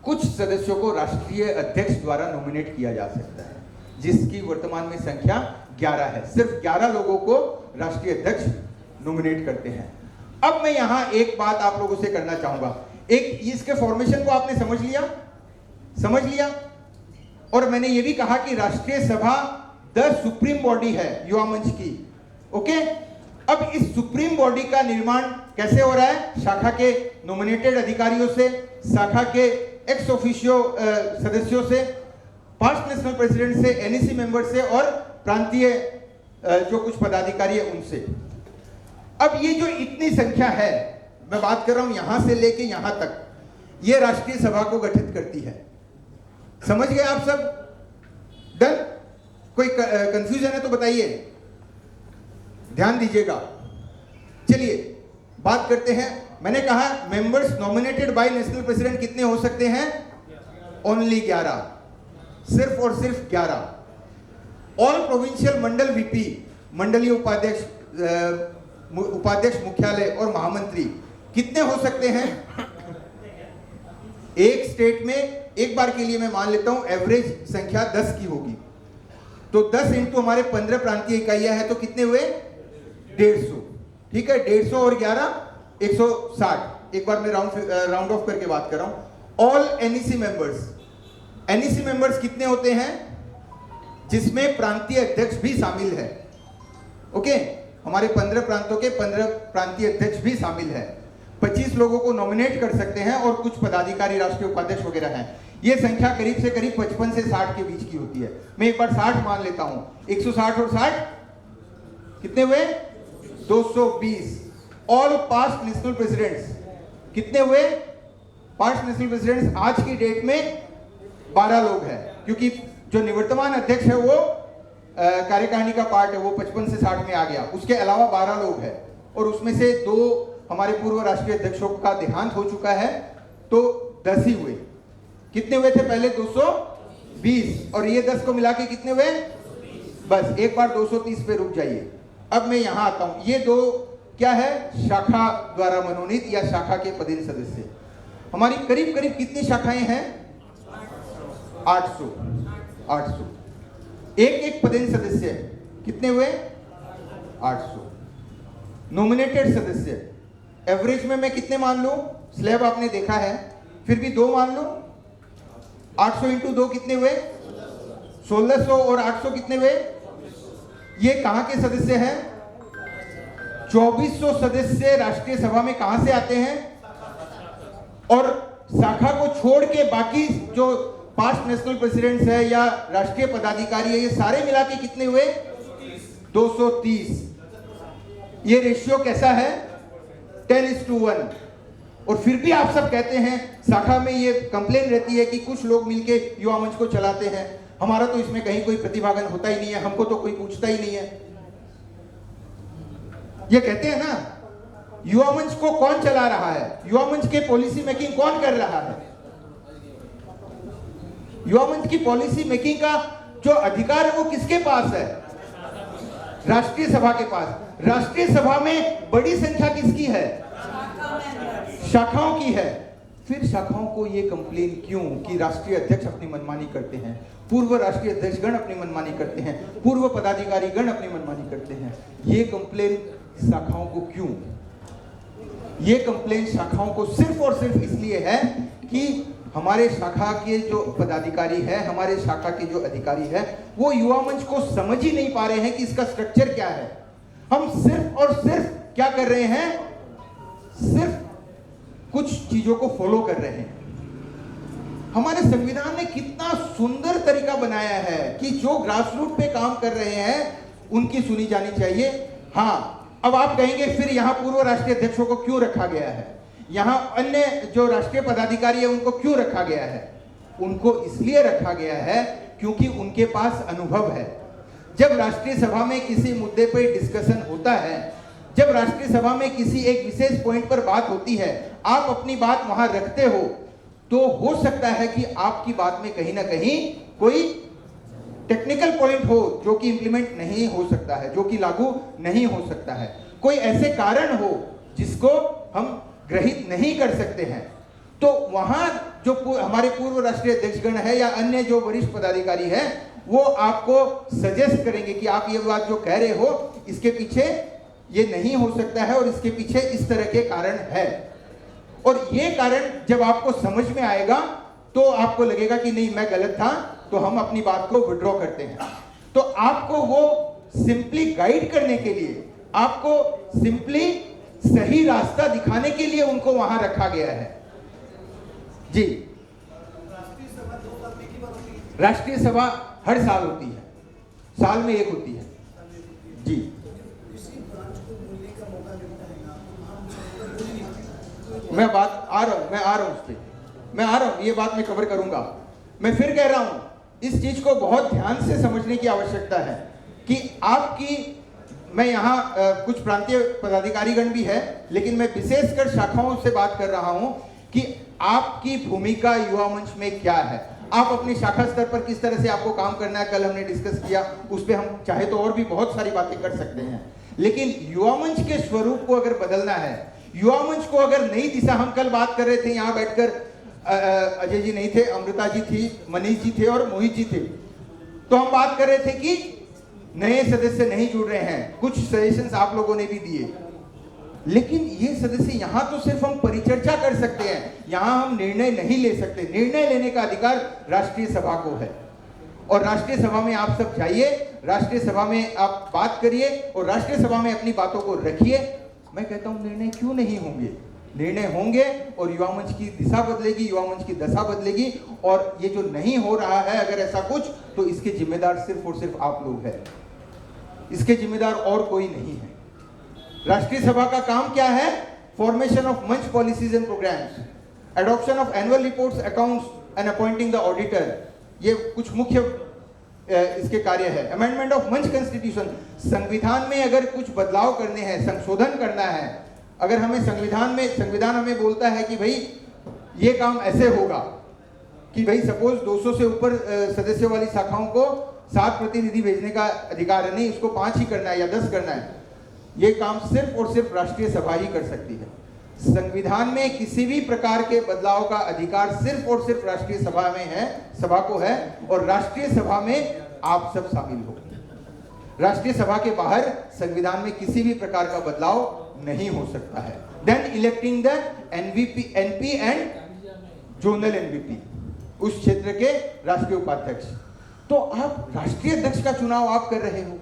कुछ सदस्यों को राष्ट्रीय अध्यक्ष द्वारा नॉमिनेट किया जा सकता है, जिसकी वर्तमान में संख्या 11 है। सिर्फ 11 लोगों को राष्ट्रीय अध्यक्ष नॉमिनेट करते हैं। अब मैं यहां एक बात आप लोगों से करना चाहूंगा। एक, इसके फॉर्मेशन को आपने समझ लिया, और मैंने ये भी कहा कि राष्ट्रीय सभा द सुप्रीम बॉडी है युवा मंच की। ओके, अब इस सुप्रीम बॉडी का निर्माण कैसे हो रहा है? शाखा के नॉमिनेटेड अधिकारियों से, शाखा के एक्स ऑफिशियो सदस्यों से, पास्ट नेशनल प्रेसिडेंट से, एनईसी मेंबर से और प्रांतीय जो कुछ पदाधिकारी है उनसे। अब ये जो इतनी संख्या है, मैं बात कर रहा हूं यहां से लेके यहां तक, ये राष्ट्रीय सभा को गठित करती है। समझ गए आप सब? डन? कोई कंफ्यूजन है तो बताइए, ध्यान दीजिएगा। चलिए बात करते हैं। मैंने कहा members nominated by national president कितने हो सकते हैं? ओनली 11, सिर्फ और सिर्फ 11। ऑल प्रोविंशियल मंडल वीपी, मंडलीय उपाध्यक्ष, उपाध्यक्ष मुख्यालय और महामंत्री कितने हो सकते हैं? एक स्टेट में एक बार के लिए मैं मान लेता हूं एवरेज संख्या 10 की होगी, तो 10 इंटू हमारे 15 प्रांतीय इकाइयां हैं, तो कितने हुए? 150। ठीक है, 150 और 11 160। एक बार मैं राउंड ऑफ करके बात कर रहा हूं। All NEC members, NEC members कितने होते हैं? जिसमें प्रांतीय अध्यक्ष भी शामिल है। ओके, हमारे 15 प्रांतों के 15 प्रांतीय अध्यक्ष भी शामिल है। 25 लोगों को नॉमिनेट कर सकते हैं और कुछ पदाधिकारी, राष्ट्रीय उपाध्यक्ष वगैरह हैं। ये संख्या करीब से करीब 55 से 60 के बीच की होती है। मैं एक बार 60 मान लेता हूं। 160 और 60 कितने हुए? 220। ऑल पास्ट नेशनल प्रेसिडेंट्स कितने हुए? पास्ट नेशनल प्रेसिडेंट्स आज की डेट में 12 लोग हैं, क्योंकि जो निवर्तमान अध्यक्ष है वो कार्यकारिणी का पार्ट है, वो 55 से 60 में आ गया। उसके अलावा 12 लोग हैं, और उसमें से 2 हमारे पूर्व राष्ट्रीय अध्यक्षों का देहांत हो चुका है, तो 10 ही हुए। कितने हुए थे पहले? 220, और ये 10 को मिला के कितने हुए? बस एक बार 230 पे रुक जाइए। अब मैं यहां आता हूं। ये 2 क्या है? शाखा द्वारा मनोनीत या शाखा के पदेन सदस्य। हमारी करीब करीब कितनी शाखाएं हैं? 800। एक पदेन सदस्य कितने हुए? 800। नॉमिनेटेड सदस्य एवरेज में मैं कितने मान लूं? स्लैब आपने देखा है, फिर भी 2 मान लूं। 800 इंटू 2 कितने हुए? 1600 और 800 कितने हुए? ये कहां के सदस्य हैं? 2400 सदस्य राष्ट्रीय सभा में कहां से आते हैं? और शाखा को छोड़ के बाकी जो पास्ट नेशनल प्रेसिडेंट्स है या राष्ट्रीय पदाधिकारी है, ये सारे मिला के कितने हुए? 230। ये रेशियो कैसा है? 10:1। और फिर भी आप सब कहते हैं, शाखा में ये कंप्लेन रहती है कि कुछ लोग मिलके युवा मंच को चलाते हैं, हमारा तो इसमें कहीं कोई प्रतिभागन होता ही नहीं है, हमको तो कोई पूछता ही नहीं है। ये कहते हैं ना, युवा मंच को कौन चला रहा है? युवा मंच के पॉलिसी मेकिंग कौन कर रहा है? युवा मंच की पॉलिसी मेकिंग का जो अधिकार है वो किसके पास है? राष्ट्रीय सभा के पास। राष्ट्रीय सभा में बड़ी संख्या किसकी है? शाखाओं की है। फिर शाखाओं को ये कंप्लेन क्यों कि राष्ट्रीय अध्यक्ष अपनी मनमानी करते हैं, पूर्व राष्ट्रीय अध्यक्ष गण अपनी मनमानी करते हैं, पूर्व पदाधिकारी गण अपनी मनमानी करते हैं? ये कंप्लेन शाखाओं को क्यों? ये कंप्लेन शाखाओं को सिर्फ और सिर्फ इसलिए है कि हमारे शाखा के जो पदाधिकारी है, हमारे शाखा के जो अधिकारी है, वो युवा मंच को समझ ही नहीं पा रहे हैं कि इसका स्ट्रक्चर क्या है। हम सिर्फ और सिर्फ क्या कर रहे हैं? सिर्फ कुछ चीजों को फॉलो कर रहे हैं। हमारे संविधान ने कितना सुंदर तरीका बनाया है कि जो ग्रासरूट पे काम कर रहे हैं उनकी सुनी जानी चाहिए। हाँ, अब आप कहेंगे फिर यहाँ पूर्व राष्ट्रीय अध्यक्षों को क्यों रखा गया है, यहाँ अन्य जो राष्ट्रीय पदाधिकारी है उनको क्यों रखा गया है? उनको इसलिए रखा गया है क्योंकि उनके पास अनुभव है। जब राष्ट्रीय सभा में किसी मुद्दे पर डिस्कशन होता है, जब राष्ट्रीय सभा में किसी एक विशेष पॉइंट पर बात होती है, आप अपनी बात वहां रखते हो, तो हो सकता है कि आपकी बात में कहीं ना कहीं कोई टेक्निकल पॉइंट हो जो कि इंप्लीमेंट नहीं हो सकता है, जो कि लागू नहीं हो सकता है, कोई ऐसे कारण हो जिसको हम ग्रहित नहीं कर सकते हैं। तो वहां जो हमारे पूर्व राष्ट्रीय अध्यक्षगण है या अन्य जो वरिष्ठ पदाधिकारी है, वो आपको सजेस्ट करेंगे कि आप ये बात जो कह रहे हो इसके पीछे ये नहीं हो सकता है और इसके पीछे इस तरह के कारण है। और ये कारण जब आपको समझ में आएगा तो आपको लगेगा कि नहीं, मैं गलत था, तो हम अपनी बात को विड्रॉ करते हैं। तो आपको वो सिंपली गाइड करने के लिए, आपको सिंपली सही रास्ता दिखाने के लिए उनको वहां रखा गया है। जी, राष्ट्रीय सभा हर साल होती है, साल में एक होती है। जी, मैं आ रहा हूं उस पर, मैं आ रहा हूं, ये बात मैं कवर करूंगा। मैं फिर कह रहा हूं, इस चीज को बहुत ध्यान से समझने की आवश्यकता है कि आपकी, मैं यहाँ कुछ प्रांतीय पदाधिकारीगण भी है, लेकिन मैं विशेषकर शाखाओं से बात कर रहा हूं कि आपकी भूमिका युवा मंच में क्या है, आप अपनी शाखा स्तर पर किस तरह से आपको काम करना है। कल हमने डिस्कस किया, उस पर हम चाहे तो और भी बहुत सारी बातें कर सकते हैं, लेकिन युवा मंच के स्वरूप को अगर बदलना है, युवा मंच को अगर नई दिशा, हम कल बात कर रहे थे यहाँ बैठकर, अजय जी नहीं थे, अमृता जी थी, मनीष जी थे और मोहित जी थे, तो हम बात कर रहे थे कि नए सदस्य नहीं जुड़ रहे हैं, कुछ सजेशंस आप लोगों ने भी दिए, लेकिन ये सदस्य यहाँ तो सिर्फ हम परिचर्चा कर सकते हैं, यहाँ हम निर्णय नहीं ले सकते। निर्णय लेने का अधिकार राष्ट्रीय सभा को है, और राष्ट्रीय सभा में आप सब जाइए, राष्ट्रीय सभा में आप बात करिए और राष्ट्रीय सभा में अपनी बातों को रखिए। मैं कहता हूं निर्णय क्यों नहीं होंगे? निर्णय होंगे और युवा मंच की दिशा बदलेगी, युवा मंच की दशा बदलेगी। और ये जो नहीं हो रहा है अगर ऐसा कुछ, तो इसके जिम्मेदार सिर्फ और सिर्फ आप लोग हैं, इसके जिम्मेदार और कोई नहीं है। राष्ट्रीय सभा का काम क्या है? Formation of Manch policies and programs, adoption of annual reports, accounts and appointing the auditor, ये कुछ मुख्य इसके कार्य है। अमेंडमेंट ऑफ मंच कॉन्स्टिट्यूशन, संविधान में अगर कुछ बदलाव करने हैं, संशोधन करना है, अगर हमें संविधान हमें बोलता है कि भाई ये काम ऐसे होगा कि भाई सपोज 200 से ऊपर सदस्यों वाली शाखाओं को 7 प्रतिनिधि भेजने का अधिकार है, नहीं उसको 5 ही करना है या 10 करना है, ये काम सिर्फ और सिर्फ राष्ट्रीय सभा ही कर सकती है। संविधान में किसी भी प्रकार के बदलाव का अधिकार सिर्फ और सिर्फ राष्ट्रीय सभा में है, सभा को है, और राष्ट्रीय सभा में आप सब शामिल हो। राष्ट्रीय सभा के बाहर संविधान में किसी भी प्रकार का बदलाव नहीं हो सकता है। Then electing the NP and zonal NVP, उस क्षेत्र के राष्ट्रीय उपाध्यक्ष। तो आप राष्ट्रीय अध्यक्ष का चुनाव आप कर रहे हो,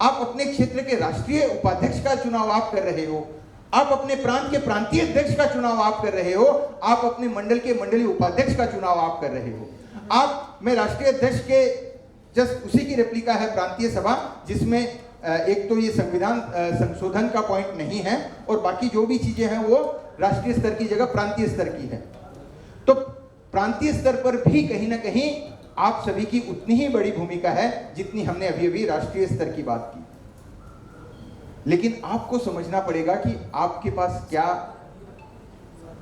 आप अपने क्षेत्र के राष्ट्रीय उपाध्यक्ष का चुनाव आप कर रहे हो, आप अपने प्रांत के प्रांतीय अध्यक्ष का चुनाव आप कर रहे हो, आप अपने मंडल के मंडलीय उपाध्यक्ष का चुनाव आप कर रहे हो। आप में राष्ट्रीय अध्यक्ष के जस्ट उसी की रेप्लिका है प्रांतीय सभा, जिसमें एक तो ये संविधान संशोधन का पॉइंट नहीं है और बाकी जो भी चीजें हैं वो राष्ट्रीय स्तर की जगह प्रांतीय स्तर की है। तो प्रांतीय स्तर पर भी कहीं ना कहीं आप सभी की उतनी ही बड़ी भूमिका है जितनी हमने अभी अभी राष्ट्रीय स्तर की बात की। लेकिन आपको समझना पड़ेगा कि आपके पास क्या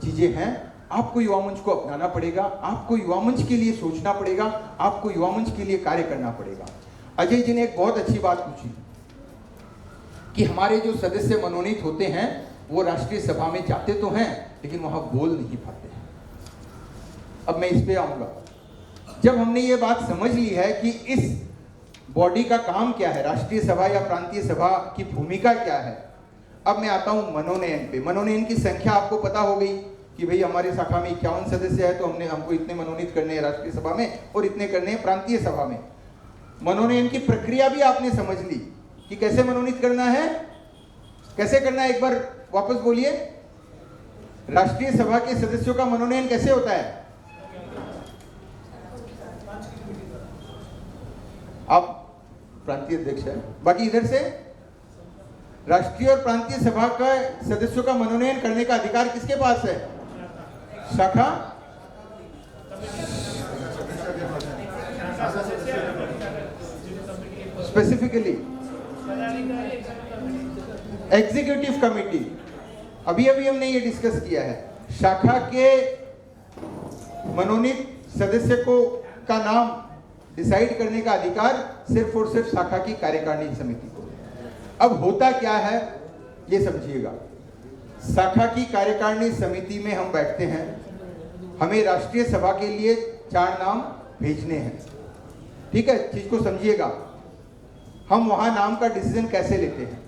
चीजें हैं, आपको युवा मंच को अपनाना पड़ेगा, आपको युवा मंच के लिए सोचना पड़ेगा, आपको युवा मंच के लिए कार्य करना पड़ेगा। अजय जी ने एक बहुत अच्छी बात पूछी कि हमारे जो सदस्य मनोनीत होते हैं वो राष्ट्रीय सभा में जाते तो हैं लेकिन वहां बोल नहीं पाते हैं। अब मैं इस पे आऊंगा। जब हमने ये बात समझ ली है कि इस बॉडी का काम क्या है, राष्ट्रीय सभा या प्रांतीय सभा की भूमिका क्या है, अब मैं आता हूं मनोनयन पे। मनोनयन की संख्या आपको पता हो गई कि भाई हमारी शाखा में 51 सदस्य है तो हमको इतने मनोनीत करने हैं राष्ट्रीय सभा में और इतने करने हैं प्रांतीय सभा में। मनोनयन की प्रक्रिया भी आपने समझ ली कि कैसे मनोनीत करना है, कैसे करना है। एक बार वापस बोलिए, राष्ट्रीय सभा के सदस्यों का मनोनयन कैसे होता है? आप प्रांतीय अध्यक्ष है, बाकी इधर से राष्ट्रीय और प्रांतीय सभा का सदस्यों का मनोनयन करने का अधिकार किसके पास है? शाखा स्पेसिफिकली एग्जीक्यूटिव कमिटी। अभी अभी हमने ये डिस्कस किया है, शाखा के मनोनीत सदस्य को का नाम डिसाइड करने का अधिकार सिर्फ और सिर्फ शाखा की कार्यकारिणी समिति को। अब होता क्या है ये समझिएगा। शाखा की कार्यकारिणी समिति में हम बैठते हैं, हमें राष्ट्रीय सभा के लिए 4 नाम भेजने हैं, ठीक है, चीज को समझिएगा। हम वहां नाम का डिसीजन कैसे लेते हैं?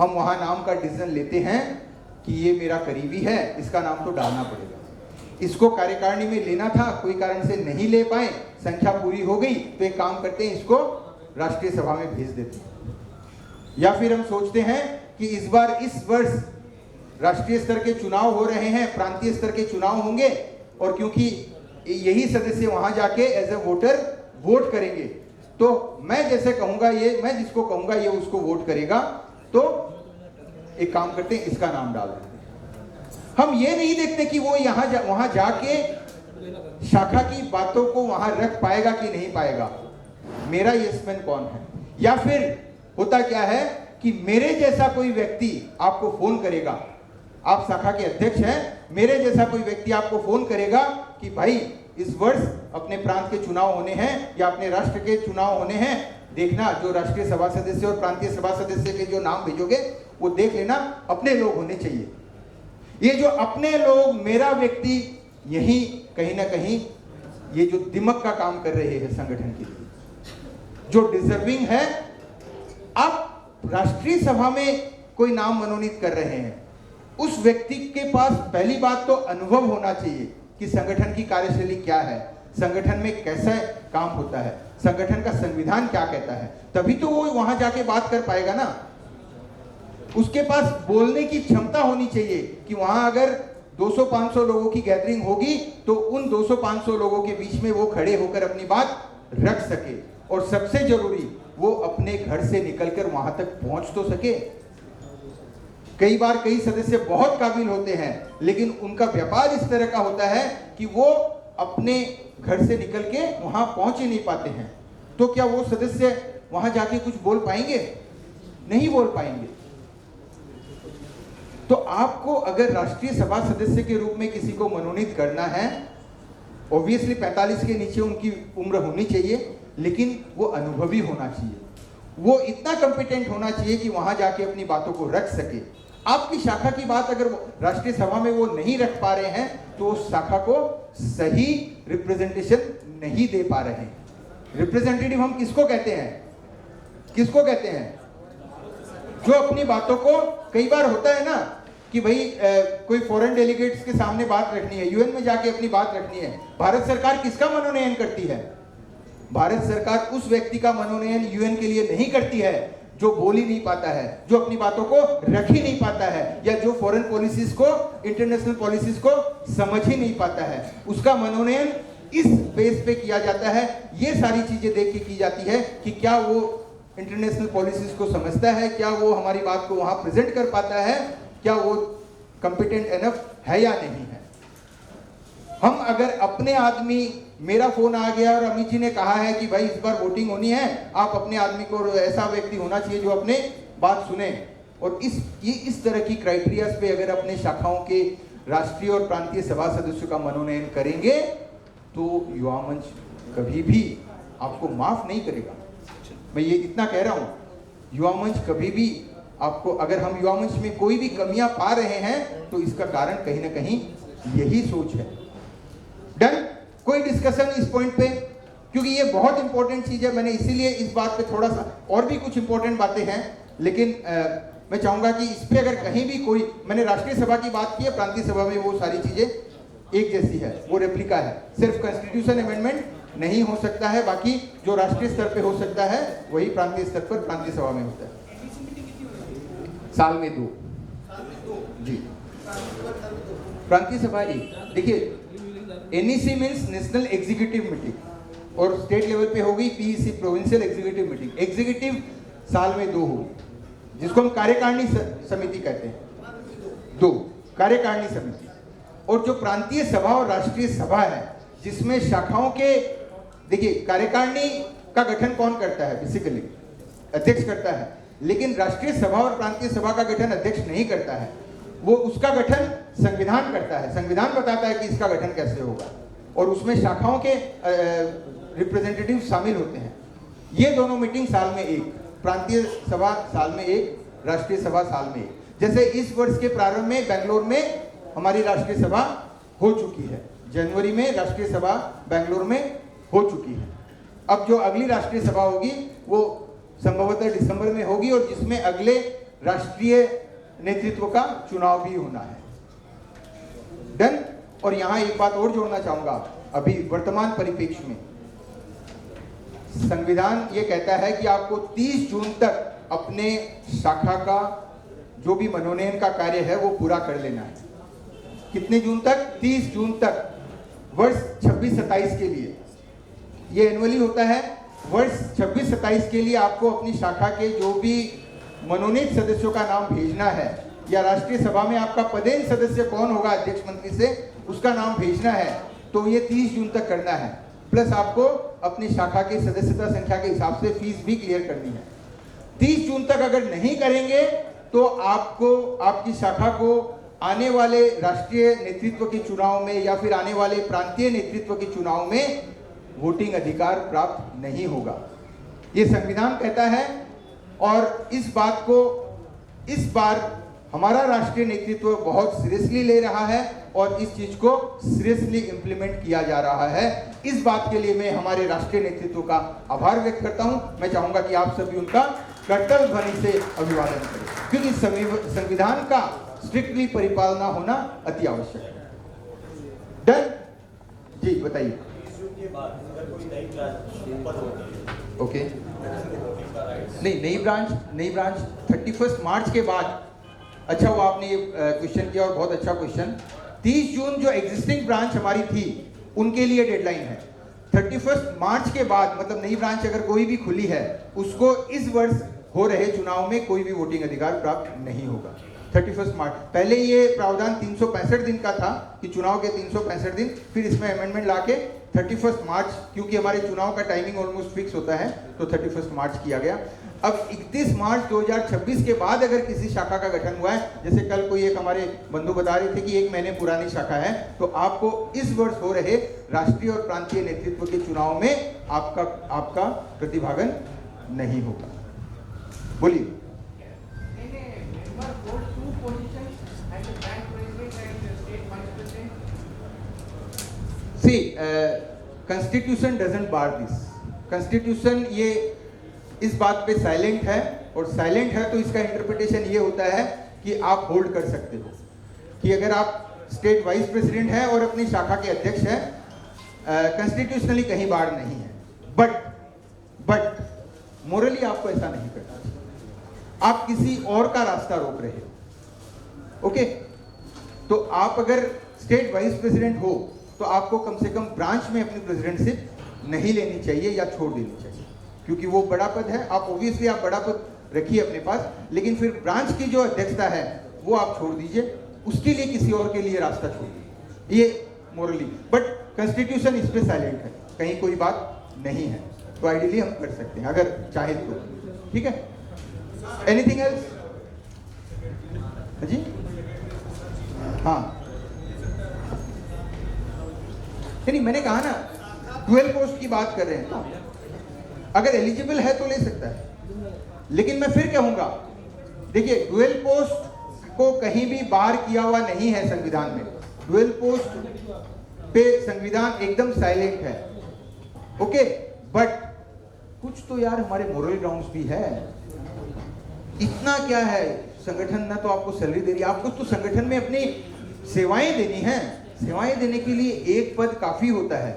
हम वहां नाम का डिसीजन लेते हैं कि ये मेरा करीबी है, इसका नाम तो डालना पड़ेगा। इसको कार्यकारिणी में लेना था, कोई कारण से नहीं ले पाए, संख्या पूरी हो गई, तो एक काम करते हैं, इसको राष्ट्रीय सभा में भेज देते हैं। या फिर हम सोचते हैं कि इस बार इस वर्ष राष्ट्रीय स्तर के चुनाव हो रहे हैं, प्रांतीय स्तर के चुनाव होंगे और क्योंकि यही सदस्य वहां जाके एज ए वोटर वोट करेंगे, तो मैं जैसे कहूंगा ये, मैं जिसको कहूंगा ये उसको वोट करेगा, तो एक काम करते हैं, इसका नाम डाल देते हैं। हम ये नहीं देखते कि वो वहां जाके शाखा की बातों को वहां रख पाएगा कि नहीं पाएगा, मेरा यस-मैन कौन है। या फिर होता क्या है कि मेरे जैसा कोई व्यक्ति आपको फोन करेगा, आप शाखा के अध्यक्ष हैं, मेरे जैसा कोई व्यक्ति आपको फोन करेगा कि भाई इस वर्ष अपने प्रांत के चुनाव होने हैं या अपने राष्ट्र के चुनाव होने हैं, देखना जो राष्ट्रीय सभा सदस्य और प्रांतीय सभा सदस्य के जो नाम भेजोगे वो देख लेना, अपने लोग होने चाहिए। ये जो अपने लोग, मेरा व्यक्ति, यही कहीं ना कहीं ये जो दिमाग का काम कर रहे हैं संगठन के लिए, जो डिजर्विंग है। आप राष्ट्रीय सभा में कोई नाम मनोनीत कर रहे हैं, उस व्यक्ति के पास पहली बात तो अनुभव होना चाहिए कि संगठन की कार्यशैली क्या है, संगठन में कैसा काम होता है, संगठन का संविधान क्या कहता है, तभी तो वो वहां जाके बात कर पाएगा ना। उसके पास बोलने की क्षमता होनी चाहिए कि वहां अगर 200-500 लोगों की गैदरिंग होगी तो उन 200-500 लोगों के बीच में वो खड़े होकर अपनी बात रख सके, और सबसे जरूरी वो अपने घर से निकलकर वहां तक पहुंच तो सके। कई बार कई सदस्य बहुत काबिल होते हैं लेकिन उनका व्यापार इस तरह का होता है कि वो अपने घर से निकल के वहां पहुंच ही नहीं पाते हैं, तो क्या वो सदस्य वहां जाके कुछ बोल पाएंगे? नहीं बोल पाएंगे। तो आपको अगर राष्ट्रीय सभा सदस्य के रूप में किसी को मनोनीत करना है, ऑब्वियसली 45 के नीचे उनकी उम्र होनी चाहिए, लेकिन वो अनुभवी होना चाहिए, वो इतना कॉम्पिटेंट होना चाहिए कि वहां जाके अपनी बातों को रख सके। आपकी शाखा की बात अगर राष्ट्रीय सभा में वो नहीं रख पा रहे हैं तो उस शाखा को सही रिप्रेजेंटेशन नहीं दे पा रहे हैं। रिप्रेजेंटेटिव हम किसको कहते हैं? किसको कहते हैं? जो अपनी बातों को, कई बार होता है ना कि भाई कोई फॉरेन डेलीगेट्स के सामने बात रखनी है, यूएन में जाके अपनी बात रखनी है, भारत सरकार किसका मनोनयन करती है? भारत सरकार उस व्यक्ति का मनोनयन यूएन के लिए नहीं करती है जो बोल ही नहीं पाता है, जो अपनी बातों को रख ही नहीं पाता है, या जो फॉरेन पॉलिसीज को, इंटरनेशनल पॉलिसीज को समझ ही नहीं पाता है। उसका मनोनयन इस बेस पे किया जाता है। ये सारी चीजें देख के की जाती है कि क्या वो इंटरनेशनल पॉलिसीज को समझता है, क्या वो हमारी बात को वहां प्रेजेंट कर पाता है, क्या वो कॉम्पिटेंट एनफ है या नहीं है। हम अगर अपने आदमी, मेरा फोन आ गया और अमित जी ने कहा है कि भाई इस बार वोटिंग होनी है, आप अपने आदमी को, ऐसा व्यक्ति होना चाहिए जो अपने बात सुने, और इस तरह की क्राइटेरियाज पे अगर अपने शाखाओं के राष्ट्रीय और प्रांतीय सभा सदस्यों का मनोनयन करेंगे तो युवा मंच कभी भी आपको माफ नहीं करेगा। मैं ये इतना कह रहा हूं, युवा मंच कभी भी आपको, अगर हम युवा मंच में कोई भी कमियां पा रहे हैं तो इसका कारण कहीं ना कहीं यही सोच है। डन? कोई डिस्कशन इस पॉइंट पे? क्योंकि ये बहुत इंपॉर्टेंट चीज है, मैंने इसीलिए इस बात पे थोड़ा सा, और भी कुछ इंपॉर्टेंट बातें हैं, लेकिन मैं चाहूंगा कि इस पे अगर कहीं भी कोई, मैंने राष्ट्रीय सभा की बात की है, प्रांतीय सभा में वो सारी चीजें एक जैसी है, वो रेप्लिका है। सिर्फ कॉन्स्टिट्यूशन अमेंडमेंट नहीं हो सकता है, बाकी जो राष्ट्रीय स्तर पे हो सकता है वही प्रांतीय स्तर पर प्रांतीय सभा में होता है। साल में 2 जी, प्रांतीय सभा 1। देखिए, NEC means national executive meeting, और स्टेट लेवल पे होगी PEC, provincial executive meeting. Executive साल में 2 होगी, जिसको हम कार्यकारिणी समिति कहते हैं। 2 कार्यकारिणी समिति। और जो प्रांतीय सभा और राष्ट्रीय सभा है, जिसमें शाखाओं के, देखिए कार्यकारिणी का गठन कौन करता है? बेसिकली अध्यक्ष करता है, लेकिन राष्ट्रीय सभा और प्रांतीय सभा का गठन अध्यक्ष नहीं करता है, वो उसका गठन संविधान करता है। संविधान बताता है कि इसका गठन कैसे होगा, और उसमें शाखाओं के रिप्रेजेंटेटिव शामिल होते हैं। ये दोनों मीटिंग साल में 1, प्रांतीय सभा साल में 1, राष्ट्रीय सभा साल में 1। जैसे इस वर्ष के प्रारंभ में बेंगलोर में हमारी राष्ट्रीय सभा हो चुकी है, जनवरी में राष्ट्रीय सभा बेंगलोर में हो चुकी है। अब जो अगली राष्ट्रीय सभा होगी वो संभवतः दिसंबर में होगी, और जिसमें अगले राष्ट्रीय नेतृत्व का चुनाव भी होना है। डन? और यहां एक बात और जोड़ना चाहूंगा, अभी वर्तमान परिप्रेक्ष्य में संविधान ये कहता है कि आपको 30 जून तक अपने शाखा का जो भी मनोनयन का कार्य है वो पूरा कर लेना है। कितने जून तक? 30 जून तक, वर्ष 26-27 के लिए। ये एनुअली होता है। वर्ष 26-27 के लिए आपको अपनी शाखा के जो भी मनोनीत सदस्यों का नाम भेजना है, या राष्ट्रीय सभा में आपका पदेन सदस्य कौन होगा अध्यक्ष मंत्री से, उसका नाम भेजना है, तो ये 30 जून तक करना है। प्लस आपको अपनी शाखा की सदस्यता संख्या के हिसाब से फीस भी क्लियर करनी है। 30 जून तक अगर नहीं करेंगे तो आपको, आपकी शाखा को आने वाले राष्ट्रीय नेतृत्व के चुनाव में या फिर आने वाले प्रांतीय नेतृत्व के चुनाव में वोटिंग अधिकार प्राप्त नहीं होगा। ये संविधान कहता है, और इस बात को इस बार हमारा राष्ट्रीय नेतृत्व बहुत सीरियसली ले रहा है, और इस चीज को सीरियसली इंप्लीमेंट किया जा रहा है। इस बात के लिए मैं हमारे राष्ट्रीय नेतृत्व का आभार व्यक्त करता हूं। मैं चाहूंगा कि आप सभी उनका कर्तव्य ध्वनि से अभिवादन करें, क्योंकि संविधान का स्ट्रिक्टली परिपालना होना अति आवश्यक है। डन? जी बताइए। ओके, नहीं, नई ब्रांच 31 मार्च के बाद। अच्छा हुआ आपने ये क्वेश्चन किया, और बहुत अच्छा क्वेश्चन। 30 जून जो एग्जिस्टिंग ब्रांच हमारी थी उनके लिए डेडलाइन है। 31 मार्च के बाद, मतलब नई ब्रांच अगर कोई भी खुली है, उसको इस वर्ष हो रहे चुनाव में कोई भी वोटिंग अधिकार प्राप्त नहीं होगा। 31 मार्च, पहले ये प्रावधान 365 दिन का था कि चुनाव के 365 दिन, फिर इसमें अमेंडमेंट लाके 31 मार्च, क्योंकि हमारे चुनाव का टाइमिंग ऑलमोस्ट फिक्स होता है, तो 31 मार्च किया गया। अब 31 मार्च 2026 के बाद अगर किसी शाखा का गठन हुआ है, जैसे कल कोई एक हमारे बंधु बता रहे थे कि 1 महीने पुरानी शाखा है, तो आपको इस वर्ष हो रहे राष्ट्रीय और प्रांतीय नेतृत्व के चुनाव में आपका प्रतिभागन नहीं होगा। बोलिए। See, Constitution doesn't bar this. Constitution ये इस बात पे साइलेंट है, और साइलेंट है तो इसका इंटरप्रिटेशन ये होता है कि आप होल्ड कर सकते हो कि अगर आप स्टेट वाइस प्रेसिडेंट हैं और अपनी शाखा के अध्यक्ष हैं, कॉन्स्टिट्यूशनली कहीं बार नहीं है। बट मोरली आपको ऐसा नहीं करना चाहिए। आप किसी और का रास्ता रोक रहे हो। ओके, तो आप अगर स्टेट वाइस प्रेसिडेंट हो तो आपको कम से कम ब्रांच में अपनी प्रेसिडेंटशिप नहीं लेनी चाहिए या छोड़ देनी चाहिए, क्योंकि वो बड़ा पद है। आप ऑब्वियसली आप बड़ा पद रखिए अपने पास, लेकिन फिर ब्रांच की जो अध्यक्षता है वो आप छोड़ दीजिए, उसके लिए किसी और के लिए रास्ता छोड़ दीजिए। ये मोरली, बट कॉन्स्टिट्यूशन इस पे साइलेंट है, कहीं कोई बात नहीं है, तो आइडियली हम कर सकते हैं अगर चाहे तो। ठीक है, एनीथिंग एल्स? जी हाँ, नहीं मैंने कहा ना, डुअल पोस्ट की बात कर रहे हैं ना, अगर एलिजिबल है तो ले सकता है। लेकिन मैं फिर कहूंगा, देखिए डुअल पोस्ट को कहीं भी बार किया हुआ नहीं है संविधान में। डुअल पोस्ट पे संविधान एकदम साइलेंट है। ओके, बट कुछ तो यार हमारे मोरल ग्राउंड्स भी है। इतना क्या है, संगठन ना तो आपको सैलरी दे रही है, आपको तो संगठन में अपनी सेवाएं देनी है। सेवाएं देने के लिए एक पद काफी होता है।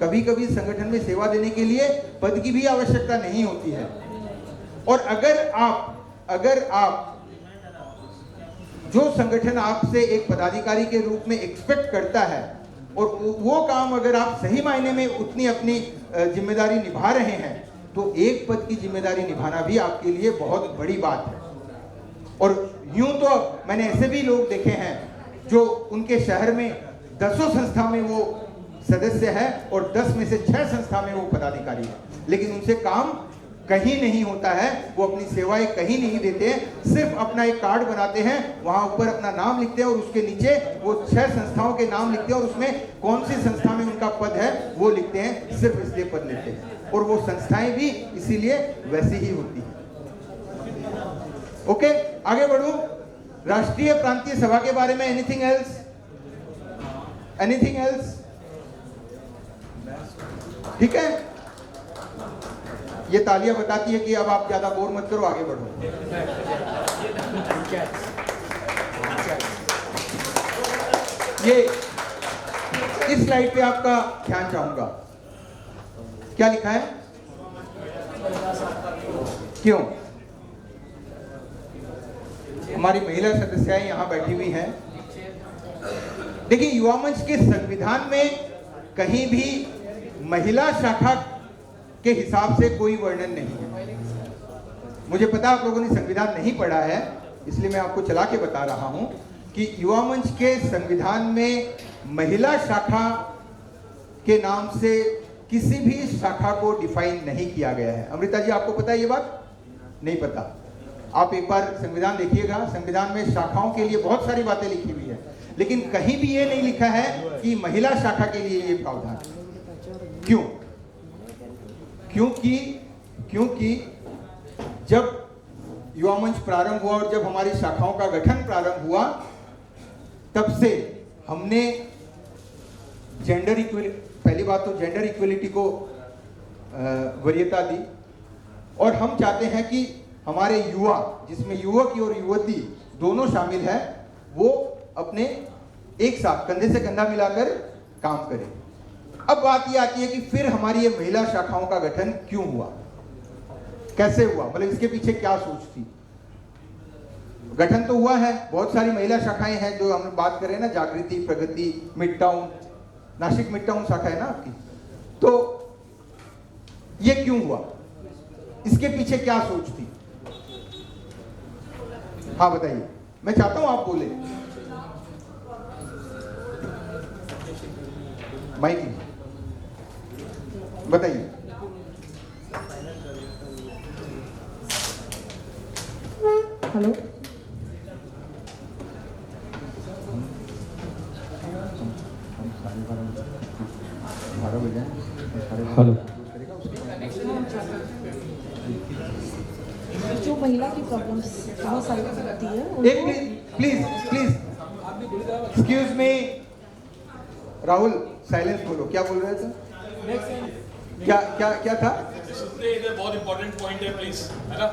कभी कभी संगठन में सेवा देने के लिए पद की भी आवश्यकता नहीं होती है। और अगर आप जो संगठन आपसे एक पदाधिकारी के रूप में एक्सपेक्ट करता है और वो काम अगर आप सही मायने में उतनी अपनी जिम्मेदारी निभा रहे हैं, तो एक पद की जिम्मेदारी निभाना भी आपके लिए बहुत बड़ी बात है। और यूं तो मैंने ऐसे भी लोग देखे हैं जो उनके शहर में 10 संस्था में वो सदस्य है और 10 में से 6 संस्था में वो पदाधिकारी है, लेकिन उनसे काम कहीं नहीं होता है। वो अपनी सेवाएं कहीं नहीं देते हैं, सिर्फ अपना एक कार्ड बनाते हैं, वहां ऊपर अपना नाम लिखते हैं और उसके नीचे वो 6 संस्थाओं के नाम लिखते हैं और उसमें कौन सी संस्था में उनका पद है वो लिखते हैं, सिर्फ इसलिए पद लेते हैं। और वो संस्थाएं भी इसीलिए वैसी ही होती है। ओके, आगे बढ़ूं। राष्ट्रीय प्रांतीय सभा के बारे में एनीथिंग एल्स? Anything else? ठीक है, ये तालियां बताती है कि अब आप ज्यादा बोर मत करो, आगे बढ़ो। ये इस स्लाइड पे आपका ध्यान चाहूंगा। क्या लिखा है? क्यों? हमारी महिला सदस्याएं यहां बैठी हुई हैं। देखिए, युवा मंच के संविधान में कहीं भी महिला शाखा के हिसाब से कोई वर्णन नहीं है। मुझे पता आप लोगों ने संविधान नहीं पढ़ा है, इसलिए मैं आपको चला के बता रहा हूं कि युवा मंच के संविधान में महिला शाखा के नाम से किसी भी शाखा को डिफाइन नहीं किया गया है। अमृता जी, आपको पता है ये बात? नहीं पता? आप एक बार संविधान देखिएगा, संविधान में शाखाओं के लिए बहुत सारी बातें लिखी हुई है, लेकिन कहीं भी ये नहीं लिखा है कि महिला शाखा के लिए ये प्रावधान। क्यों? क्योंकि जब युवा मंच प्रारंभ हुआ और जब हमारी शाखाओं का गठन प्रारंभ हुआ, तब से हमने जेंडर इक्वलिटी, पहली बात तो जेंडर इक्वलिटी को वरीयता दी, और हम चाहते हैं कि हमारे युवा, जिसमें युवक और युवती दोनों शामिल हैं, वो अपने एक साथ कंधे से कंधा मिलाकर काम करें। अब बात ये आती है कि फिर हमारी ये महिला शाखाओं का गठन क्यों हुआ, कैसे हुआ, मतलब इसके पीछे क्या सोच थी? गठन तो हुआ है, बहुत सारी महिला शाखाएं हैं जो हम बात कर रहे हैं ना, Jagruti, Pragati, mid town, Nashik mid town शाखा है ना आपकी। तो ये क्यों हुआ, इसके पीछे क्या सोच थी? हाँ बताइए, मैं चाहता हूं आप बोले। माइक बताइए। हेलो, हेलो, जो महिला की प्रॉब्लम्स बहुत सारी होती है एक please excuse me, Rahul silence बोलो। क्या बोल रहे थे? क्या था? इधर बहुत इंपॉर्टेंट पॉइंट है, प्लीज, है ना?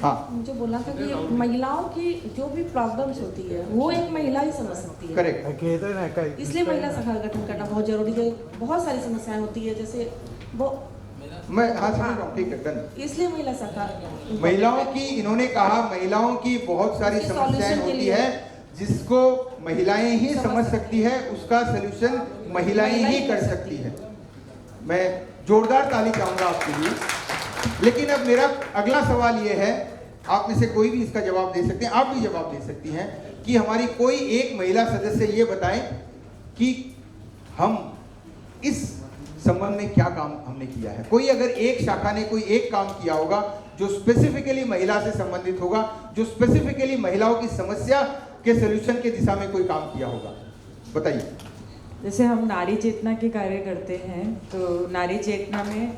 हाँ, मुझे बोलना था कि महिलाओं की जो भी प्रॉब्लम्स होती है वो एक महिला ही समझ सकती है। करेक्ट। इसलिए महिला शाखा का गठन करना बहुत जरूरी है। बहुत सारी समस्याएं होती है, जैसे वो मैं हाँ समझ रहा हूँ, ठीक है, डन। इसलिए महिला शाखा महिलाओं की, इन्होंने कहा महिलाओं की बहुत सारी उसके समस्याएं solution के होती लिए। है जिसको महिलाएं ही समझ सकती है, उसका सलूशन महिलाएं ही कर सकती है। मैं जोरदार ताली चाहूंगा आपके लिए। लेकिन अब मेरा अगला सवाल ये है, आप में से कोई भी इसका जवाब दे सकते हैं, आप भी जवाब दे सकती हैं कि हमारी कोई एक महिला सदस्य ये बताएं कि हम इस संबंध में क्या काम हमने किया है। कोई अगर एक शाखा ने कोई एक काम किया होगा जो स्पेसिफिकली महिला से संबंधित होगा, जो स्पेसिफिकली महिलाओं की समस्या के सलूशन के दिशा में कोई काम किया होगा, बताइए। जैसे हम नारी चेतना के कार्य करते हैं, तो नारी चेतना में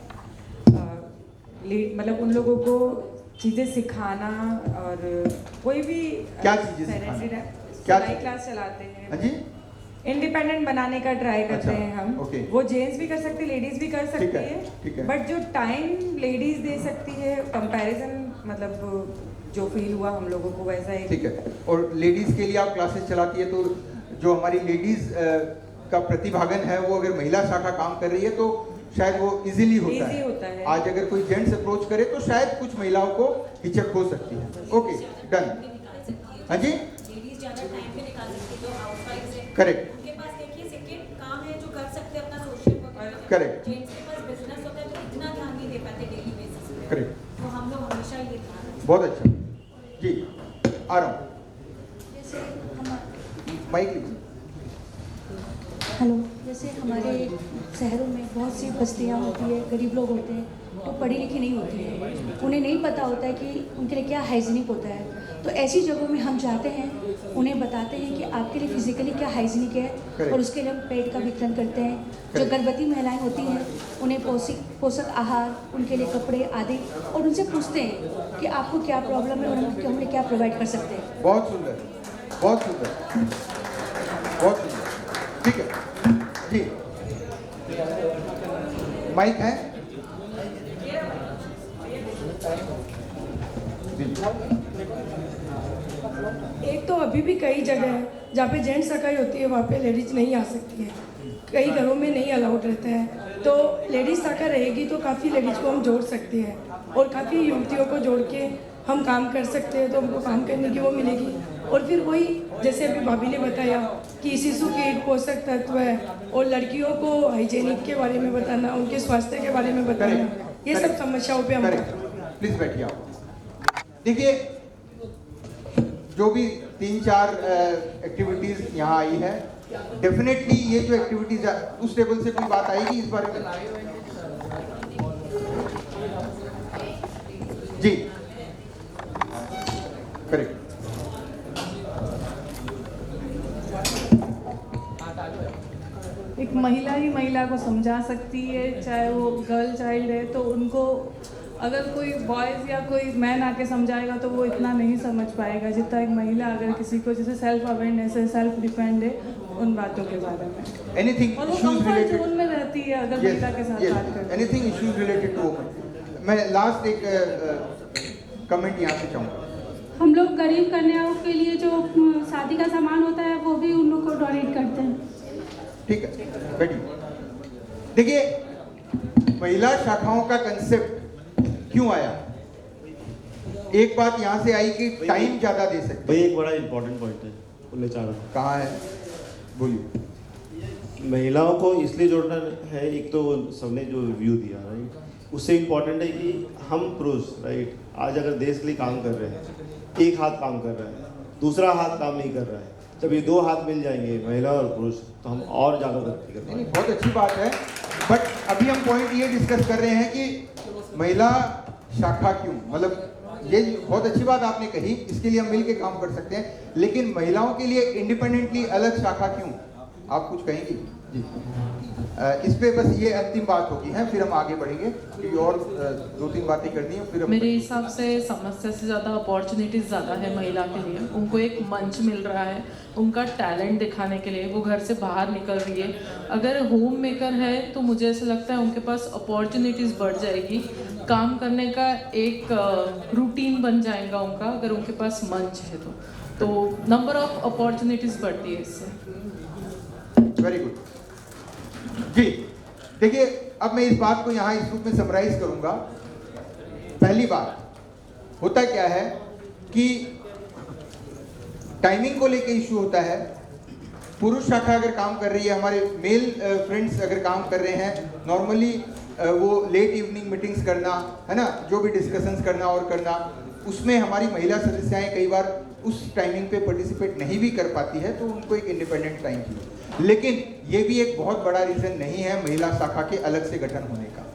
मतलब उन लोगों को चीज़ें सिखाना और कोई भी क्या चीजें सिखाना? क्या सिलाई क्लास चलाते हैं। हाँ जी, इंडिपेंडेंट बनाने का ट्राई करते अच्छा, हैं हम। ओके। वो जेंट्स भी कर सकते हैं, लेडीज भी कर सकती ठीक है। है, बट जो टाइम लेडीज दे सकती है, कंपैरिजन मतलब जो फील हुआ हम लोगों को वैसा ही। ठीक है। और लेडीज के लिए आप क्लासेस चलाती है, तो जो हमारी लेडीज का प्रतिभागन है वो अगर महिला शाखा काम कर रही है तो शायद वो इजीली होता है। आज अगर कोई जेंट्स अप्रोच करे तो शायद कुछ महिलाओं को हिचक हो सकती है। Okay, done. हाँ जी, लेडीज ज्यादा टाइम पे निकाल सकती है, जो हाउसवाइफ्स हैं, करेक्ट, उनके पास देखिए सेकंड काम है जो कर सकते हैं अपना सोशल वर्क। करेक्ट, जेंट्स के पास बिजनेस होता है तो इतना ध्यान नहीं दे पाते डेली बेसिस पे। करेक्ट, तो हम लोग हमेशा ये ध्यान रखते हैं। बहुत अच्छा जी। आ रहा हूँ, जैसे माइक लीजिए। हेलो, जैसे हमारे शहरों में बहुत सी बस्तियाँ होती है, गरीब लोग होते हैं, तो पढ़ी लिखी नहीं होती है, उन्हें नहीं पता होता है कि उनके लिए क्या हाइजीनिक होता है। तो ऐसी जगहों में हम जाते हैं, उन्हें बताते हैं कि आपके लिए फिजिकली क्या हाइजीनिक है, और उसके लिए हम पैड का वितरण करते हैं। जो गर्भवती महिलाएं होती हैं उन्हें पोषक आहार, उनके लिए कपड़े आदि, और उनसे पूछते हैं कि आपको क्या प्रॉब्लम है और हम उन्हें क्या प्रोवाइड कर सकते हैं। बहुत सुंदर, बहुत सुंदर, बहुत सुंदर। ठीक है जी, माइक है एक तो अभी भी कई जगह है जहाँ पे जेंट्स सगाई होती है, वहाँ पे लेडीज नहीं आ सकती है, कई घरों में नहीं अलाउड रहता है। तो लेडीज शाखा रहेगी तो काफ़ी लेडीज को हम जोड़ सकते हैं, और काफ़ी युवतियों को जोड़ के हम काम कर सकते हैं, तो हमको काम करने की वो मिलेगी। और फिर वही जैसे अभी भाभी ने बताया कि शिशु के पोषक तत्व है, और लड़कियों को हाइजेनिक के बारे में बताना, उनके स्वास्थ्य के बारे में बताना, ये सब समस्याओं पे हम। प्लीज बैठिए आप। देखिए, जो भी 3-4 एक्टिविटीज यहाँ आई है, डेफिनेटली ये जो एक्टिविटीज उस टेबल से कोई बात आएगी इस बारे में? जी, करेक्ट। एक महिला ही महिला को समझा सकती है, चाहे वो गर्ल चाइल्ड है, तो उनको अगर कोई बॉयज़ या कोई मैन आके समझाएगा तो वो इतना नहीं समझ पाएगा जितना एक महिला अगर किसी को, जैसे सेल्फ अवेयरनेस है, सेल्फ डिपेंड है उन बातों के बारे में। एनीथिंग और वो इश्यूज कंफर्ट रिलेटेड, जोन में रहती है अगर महिला के साथ बात करते हैं। Anything issues related to women. मैं लास्ट एक कमेंट यहाँ से चाहूँगा। हम लोग गरीब कन्याओं के लिए जो शादी का सामान होता है वो भी उन लोग को डोनेट करते हैं। ठीक है, बैठिए। देखिए, महिला शाखाओं का कंसेप्ट क्यों आया? एक बात यहाँ से आई कि टाइम ज्यादा दे सकते। भाई एक बड़ा इंपॉर्टेंट पॉइंट है, बोलने चाह रहा हूँ। कहाँ है, बोलिए। महिलाओं को इसलिए जोड़ना है, एक तो सबने जो रिव्यू दिया राइट, उससे इम्पोर्टेंट है कि हम पुरुष राइट आज अगर देश के लिए काम कर रहे हैं, एक हाथ काम कर रहा है, दूसरा हाथ काम नहीं कर रहा है, जब ये 2 हाथ मिल जाएंगे महिला और पुरुष तो हम और ज़्यादा तरक्की कर पाएंगे। बहुत अच्छी बात है, बट अभी हम पॉइंट ये डिस्कस कर रहे हैं कि महिला शाखा क्यों, मतलब ये बहुत अच्छी बात आपने कही, इसके लिए हम मिलके काम कर सकते हैं, लेकिन महिलाओं के लिए इंडिपेंडेंटली अलग शाखा क्यों? आप कुछ कहेंगे जी? इस पे बस ये अंतिम बात होगी है, फिर हम आगे बढ़ेंगे क्योंकि और 2-3 बातें करनी है, फिर हम। मेरे हिसाब से समस्या से ज़्यादा अपॉर्चुनिटीज़ ज़्यादा है महिला के लिए। उनको एक मंच मिल रहा है उनका टैलेंट दिखाने के लिए, वो घर से बाहर निकल रही है। अगर होम मेकर है तो मुझे ऐसा लगता है उनके पास अपॉर्चुनिटीज़ बढ़ जाएगी, काम करने का एक रूटीन बन जाएगा उनका, अगर उनके पास मंच है तो नंबर ऑफ अपॉर्चुनिटीज़ बढ़ती है इससे। वेरी गुड जी, देखिए, अब मैं इस बात को यहाँ इस रूप में समराइज करूंगा। पहली बात, होता क्या है कि टाइमिंग को लेके इश्यू होता है। पुरुष शाखा अगर काम कर रही है, हमारे मेल फ्रेंड्स अगर काम कर रहे हैं, नॉर्मली वो लेट इवनिंग मीटिंग्स करना, है ना, जो भी डिस्कशंस करना और करना, उसमें हमारी महिला सदस्याएं कई बार उस टाइमिंग पे पार्टिसिपेट नहीं भी कर पाती है, तो उनको एक इंडिपेंडेंट टाइम चाहिए। लेकिन ये भी एक बहुत बड़ा रीज़न नहीं है महिला शाखा के अलग से गठन होने का।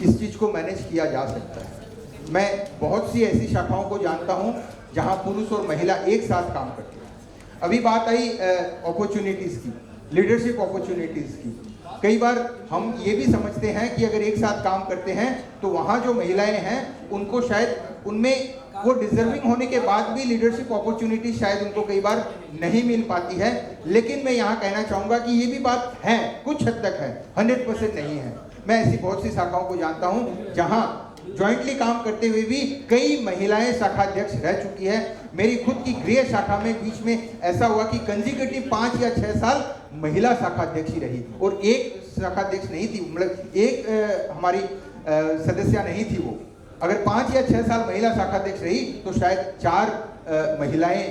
इस चीज़ को मैनेज किया जा सकता है। मैं बहुत सी ऐसी शाखाओं को जानता हूँ जहाँ पुरुष और महिला एक साथ काम करते हैं। अभी बात आई अपॉर्चुनिटीज़ की, लीडरशिप अपॉर्चुनिटीज़ की। कई बार हम ये भी समझते हैं कि अगर एक साथ काम करते हैं तो वहाँ जो महिलाएं हैं उनको शायद उनमें वो डिजर्विंग होने के बाद भी लीडरशिप अपॉर्चुनिटी शायद उनको कई बार नहीं मिल पाती है। लेकिन मैं यहाँ कहना चाहूँगा कि ये भी बात है, कुछ हद तक है, 100% नहीं है। मैं ऐसी बहुत सी शाखाओं को जानता हूँ जहाँ ज्वाइंटली काम करते हुए भी कई महिलाएं शाखाध्यक्ष रह चुकी है। मेरी खुद की गृह शाखा में बीच में ऐसा हुआ कि कंजिक्यूटिव 5 या 6 साल महिला शाखाध्यक्ष ही रही, और एक शाखाध्यक्ष नहीं थी, मतलब एक हमारी सदस्य नहीं थी वो। अगर 5 या 6 साल महिला शाखाध्यक्ष रही तो शायद 4 महिलाएं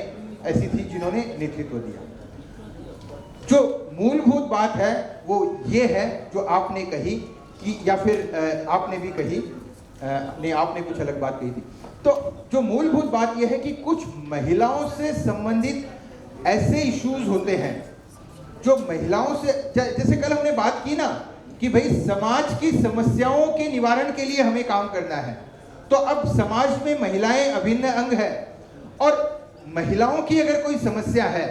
ऐसी थी जिन्होंने नेतृत्व दिया। जो मूलभूत बात है वो ये है जो आपने कही कि, या फिर आपने भी कही, नहीं आपने कुछ अलग बात कही थी। तो जो मूलभूत बात यह है कि कुछ महिलाओं से संबंधित ऐसे इश्यूज होते हैं जो महिलाओं से, जैसे कल हमने बात की ना कि भाई समाज की समस्याओं के निवारण के लिए हमें काम करना है। तो अब समाज में महिलाएं अभिन्न अंग है, और महिलाओं की अगर कोई समस्या है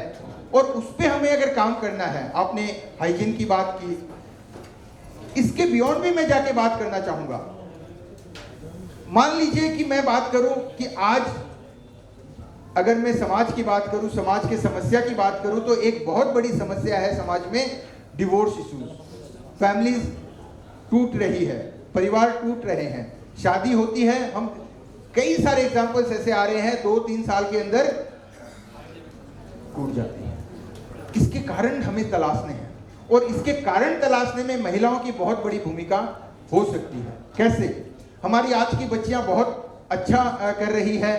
और उस पर हमें अगर काम करना है, आपने हाइजीन की बात की, इसके बियॉन्ड भी मैं जाके बात करना चाहूंगा। मान लीजिए कि मैं बात करूं कि आज अगर मैं समाज की बात करूं, समाज के समस्या की बात करूं, तो एक बहुत बड़ी समस्या है समाज में डिवोर्स इश्यूज। फैमिलीज टूट रही है, परिवार टूट रहे हैं, शादी होती है, हम कई सारे एग्जांपल्स ऐसे आ रहे हैं 2-3 साल के अंदर टूट जाती है। इसके कारण हमें तलाशने हैं, और इसके कारण तलाशने में महिलाओं की बहुत बड़ी भूमिका हो सकती है। कैसे? हमारी आज की बच्चियां बहुत अच्छा कर रही है,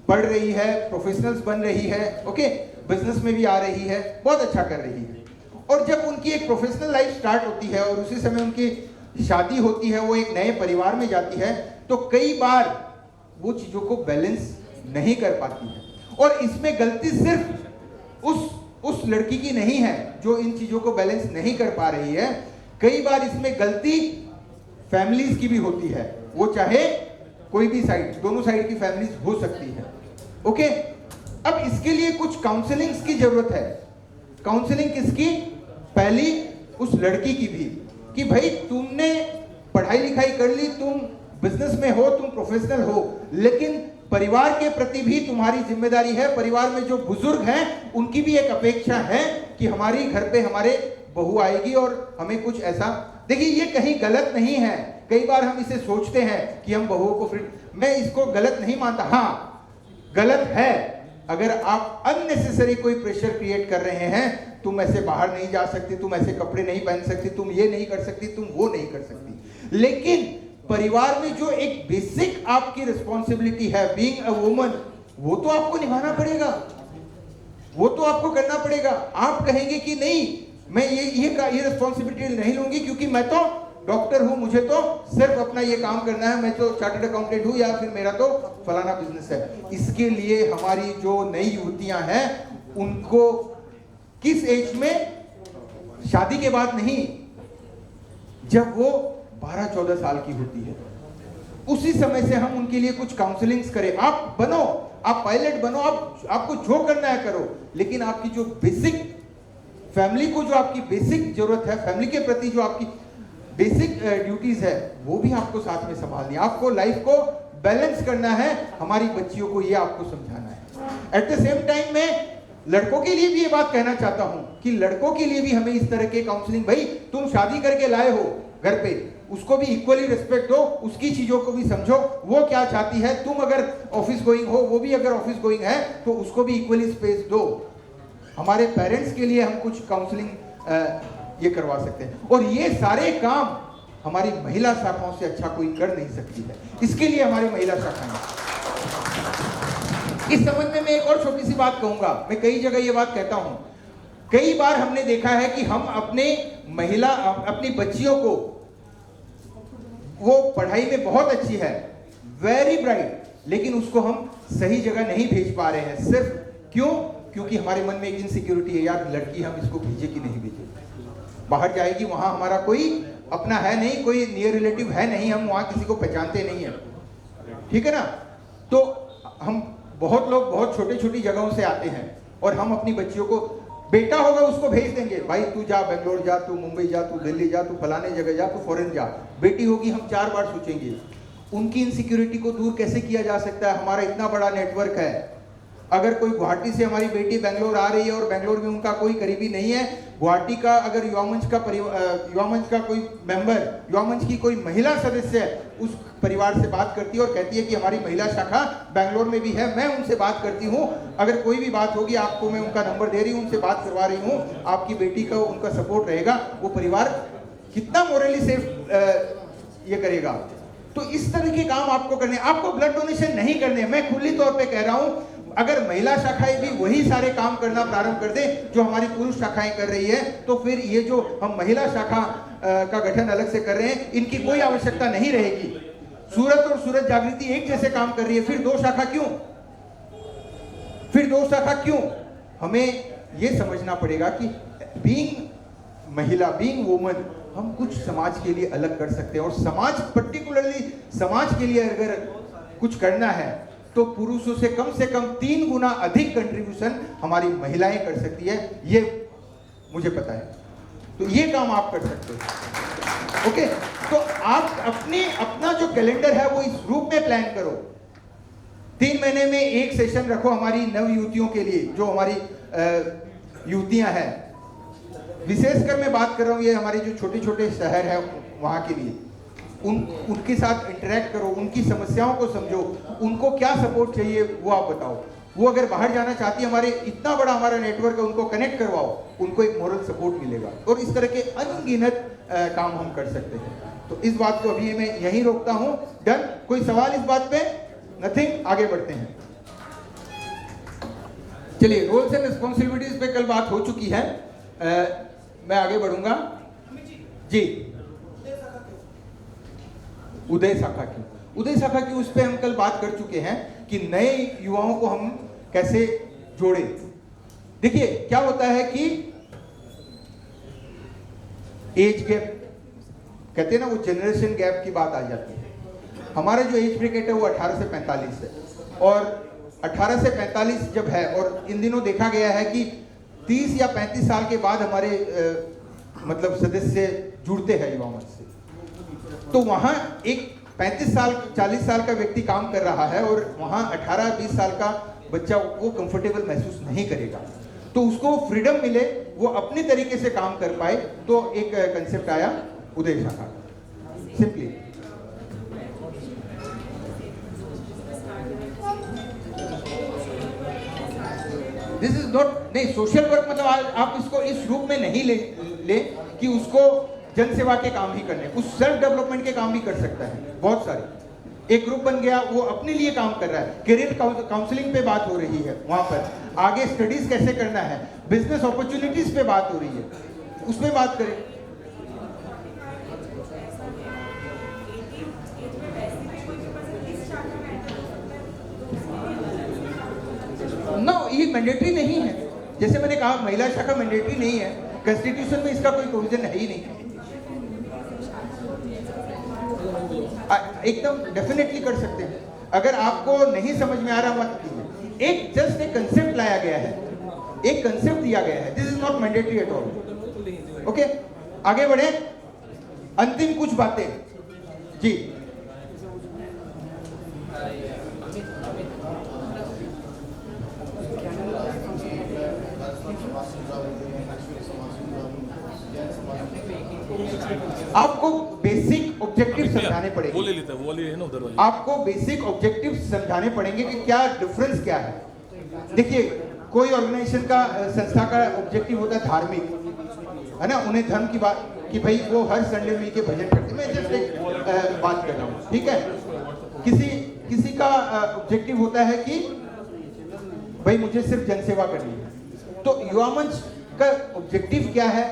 पढ़ रही है, प्रोफेशनल्स बन रही है, ओके, बिजनेस में भी आ रही है, बहुत अच्छा कर रही है। और जब उनकी एक प्रोफेशनल लाइफ स्टार्ट होती है और उसी समय उनकी शादी होती है, वो एक नए परिवार में जाती है, तो कई बार वो चीजों को बैलेंस नहीं कर पाती है। और इसमें गलती सिर्फ उस लड़की की नहीं है जो इन चीजों को बैलेंस नहीं कर पा रही है, कई बार इसमें गलती फैमिलीज की भी होती है, वो चाहे कोई भी साइड, दोनों साइड की फैमिलीज हो सकती है, ओके। अब इसके लिए कुछ काउंसलिंग्स की जरूरत है। काउंसलिंग किसकी? पहली उस लड़की की भी, कि भाई तुमने पढ़ाई लिखाई कर ली, तुम बिजनेस में हो, तुम प्रोफेशनल हो, लेकिन परिवार के प्रति भी तुम्हारी जिम्मेदारी है। परिवार में जो बुजुर्ग हैं उनकी भी एक अपेक्षा है कि हमारी घर पे हमारे बहू आएगी और हमें कुछ ऐसा। देखिए, ये कहीं गलत नहीं है। कई बार हम इसे सोचते हैं कि हम बहुओं को मैं इसको गलत नहीं मानता। हाँ, गलत है अगर आप अननेसेसरी कोई प्रेशर क्रिएट कर रहे हैं, तुम ऐसे बाहर नहीं जा सकती, तुम ऐसे कपड़े नहीं पहन सकती, तुम ये नहीं कर सकती, तुम वो नहीं कर सकती। लेकिन परिवार में जो एक बेसिक आपकी रिस्पॉन्सिबिलिटी है, बीइंग अ वुमन, वो तो आपको निभाना पड़ेगा, वो तो आपको करना पड़ेगा। आप कहेंगे कि नहीं, मैं ये रिस्पॉन्सिबिलिटी नहीं लूंगी क्योंकि मैं तो डॉक्टर हूं, मुझे तो सिर्फ अपना ये काम करना है, मैं तो चार्टर्ड अकाउंटेंट हूं, या फिर मेरा तो फलाना बिजनेस है। इसके लिए हमारी जो नई युवतियां हैं उनको किस एज में, शादी के बाद नहीं, जब वो 12-14 साल की होती है, उसी समय से हम उनके लिए कुछ काउंसलिंग्स करें। आप बनो, आप पायलट बनो, आपको जो करना है करो, लेकिन आपकी जो बेसिक फैमिली को, जो आपकी बेसिक जरूरत है, फैमिली के प्रति जो आपकी बेसिक ड्यूटीज है, वो भी आपको साथ में संभालनी है। आपको लाइफ को बैलेंस करना है, हमारी बच्चियों को ये आपको समझाना है। एट द सेम टाइम में लड़कों के लिए भी ये बात कहना चाहता हूं कि लड़कों के लिए भी हमें इस तरह के काउंसलिंग, भाई तुम शादी करके लाए हो घर पे, उसको भी इक्वली रिस्पेक्ट दो, उसकी चीजों को भी समझो, वो क्या चाहती है। तुम अगर ऑफिस गोइंग हो, वो भी अगर ऑफिस गोइंग है, तो उसको भी इक्वली स्पेस दो। हमारे पेरेंट्स के लिए हम कुछ काउंसलिंग ये करवा सकते हैं। और ये सारे काम हमारी महिला शाखाओं से अच्छा कोई कर नहीं सकती है, इसके लिए हमारी महिला शाखाएं। इस संबंध में मैं एक और छोटी सी बात कहूंगा, मैं कई जगह ये बात कहता हूं, कई बार हमने देखा है कि हम अपनी बच्चियों को, वो पढ़ाई में बहुत अच्छी है, वेरी ब्राइट, लेकिन उसको हम सही जगह नहीं भेज पा रहे हैं। सिर्फ क्यों? क्योंकि हमारे मन में एक इनसिक्योरिटी है, यार लड़की हम इसको भेजे कि नहीं भेजे, बाहर जाएगी, वहां हमारा कोई अपना है नहीं, कोई नियर रिलेटिव है नहीं, हम वहां किसी को पहचानते नहीं है, ठीक है ना। तो हम बहुत लोग बहुत छोटी छोटी जगहों से आते हैं और हम अपनी बच्चियों को, बेटा होगा उसको भेज देंगे, भाई तू जा बेंगलोर जा, तू मुंबई जा, तू दिल्ली जा, तू फलाने जगह जा, तू फॉरेन जा। बेटी होगी हम 4 बार सोचेंगे। उनकी इनसिक्योरिटी को दूर कैसे किया जा सकता है? हमारा इतना बड़ा नेटवर्क है। अगर कोई गुवाहाटी से हमारी बेटी बेंगलोर आ रही है और बेंगलोर में उनका कोई करीबी नहीं है, गुवाहाटी का अगर युवा मंच का कोई मेंबर, युवा मंच की कोई महिला सदस्य उस परिवार से बात करती है और कहती है कि हमारी महिला शाखा बेंगलोर में भी है, मैं उनसे बात करती हूँ, अगर कोई भी बात होगी आपको मैं उनका नंबर दे रही हूँ, उनसे बात करवा रही हूँ, आपकी बेटी का उनका सपोर्ट रहेगा, वो परिवार कितना मोरली सेफ ये करेगा। तो इस तरह के काम आपको करने, आपको ब्लड डोनेशन नहीं करने, मैं खुली तौर पे कह रहा हूं, अगर महिला शाखाएं भी वही सारे काम करना प्रारंभ कर दें जो हमारी पुरुष शाखाएं कर रही है, तो फिर ये जो हम महिला शाखा का गठन अलग से कर रहे हैं, इनकी कोई आवश्यकता नहीं रहेगी। सूरत और सूरत जागृति एक जैसे काम कर रही है, फिर 2 शाखा क्यों? फिर 2 शाखा क्यों? हमें ये समझना पड़ेगा कि बीइंग महिला, बीइंग वुमन, हम कुछ समाज के लिए अलग कर सकते हैं, और समाज, पर्टिकुलरली समाज के लिए अगर कुछ करना है तो पुरुषों से कम 3 गुना अधिक कंट्रीब्यूशन हमारी महिलाएं कर सकती है, ये मुझे पता है। तो ये काम आप कर सकते हो। ओके, तो आप अपना जो कैलेंडर है वो इस रूप में प्लान करो। 3 महीने में एक सेशन रखो हमारी नव युवतियों के लिए, जो हमारी युवतियां हैं, विशेषकर मैं बात कर रहा हूँ ये हमारे जो छोटे छोटे शहर है वहां के लिए, उनके साथ इंटरेक्ट करो, उनकी समस्याओं को समझो, उनको क्या सपोर्ट चाहिए वो आप बताओ। वो अगर बाहर जाना चाहती है, हमारे इतना बड़ा हमारा नेटवर्क है, उनको कनेक्ट करवाओ, उनको एक मोरल सपोर्ट मिलेगा, और इस तरह के अनगिनत काम हम कर सकते हैं। तो इस बात को अभी मैं यहीं रोकता हूँ। डन? कोई सवाल इस बात पे? नथिंग? आगे बढ़ते हैं। चलिए, रोल्स एंड रिस्पॉन्सिबिलिटीज पे कल बात हो चुकी है, मैं आगे बढ़ूंगा जी। उदय शाखा की उस पे हम कल बात कर चुके हैं कि नए युवाओं को हम कैसे जोड़े। देखिए क्या होता है कि एज गैप कहते हैं ना, वो जनरेशन गैप की बात आ जाती है। हमारा जो एज ब्रैकेट है वो 18 से 45 है, और 18 से 45 जब है, और इन दिनों देखा गया है कि 30 या 35 साल के बाद हमारे मतलब सदस्य जुड़ते हैं युवा मंच से, तो वहां एक 35 साल 40 साल का व्यक्ति काम कर रहा है और वहां 18-20 साल का बच्चा वो कंफर्टेबल महसूस नहीं करेगा, तो उसको फ्रीडम मिले, वो अपने तरीके से काम कर पाए। तो एक कंसेप्ट आया उदय शाखा, सिंपली दिस इज नॉट, नहीं सोशल वर्क मतलब आप इसको इस रूप में नहीं ले कि उसको जन सेवा के काम ही करने, कुछ सेल्फ डेवलपमेंट के काम भी कर सकता है। बहुत सारे एक ग्रुप बन गया, वो अपने लिए काम कर रहा है, करियर काउंसलिंग पे बात हो रही है, वहां पर आगे स्टडीज कैसे करना है, बिजनेस अपॉर्चुनिटीज पे बात हो रही है, उसमें बात करें। नो, ये मैंडेटरी नहीं है, जैसे मैंने कहा महिला शाखा मैंडेटरी नहीं है, कॉन्स्टिट्यूशन में इसका कोई प्रोविजन है ही नहीं। एकदम डेफिनेटली कर सकते हैं, अगर आपको नहीं समझ में आ रहा मत कीजिए। एक जस्ट एक कंसेप्ट लाया गया है, एक कंसेप्ट दिया गया है, this is not mandatory at all. Okay, आगे बढ़े। अंतिम कुछ बातें जी। आपको बेसिक ऑब्जेक्टिव समझाने पड़ेंगे, वो ले लेता है, वो वाली है ना उधर वाली। आपको बेसिक ऑब्जेक्टिव समझाने पड़ेंगे कि क्या डिफरेंस क्या है। देखिए, कोई ऑर्गेनाइजेशन का, संस्था का ऑब्जेक्टिव होता है धार्मिक, है ना, उन्हें धर्म की बात कि भाई वो हर संडे मिल के भजन करते, मैं जस्ट एक बात कर रहा हूँ, ठीक है। किसी का ऑब्जेक्टिव होता है कि भाई मुझे सिर्फ जनसेवा करनी है, तो युवा मंच का ऑब्जेक्टिव क्या है,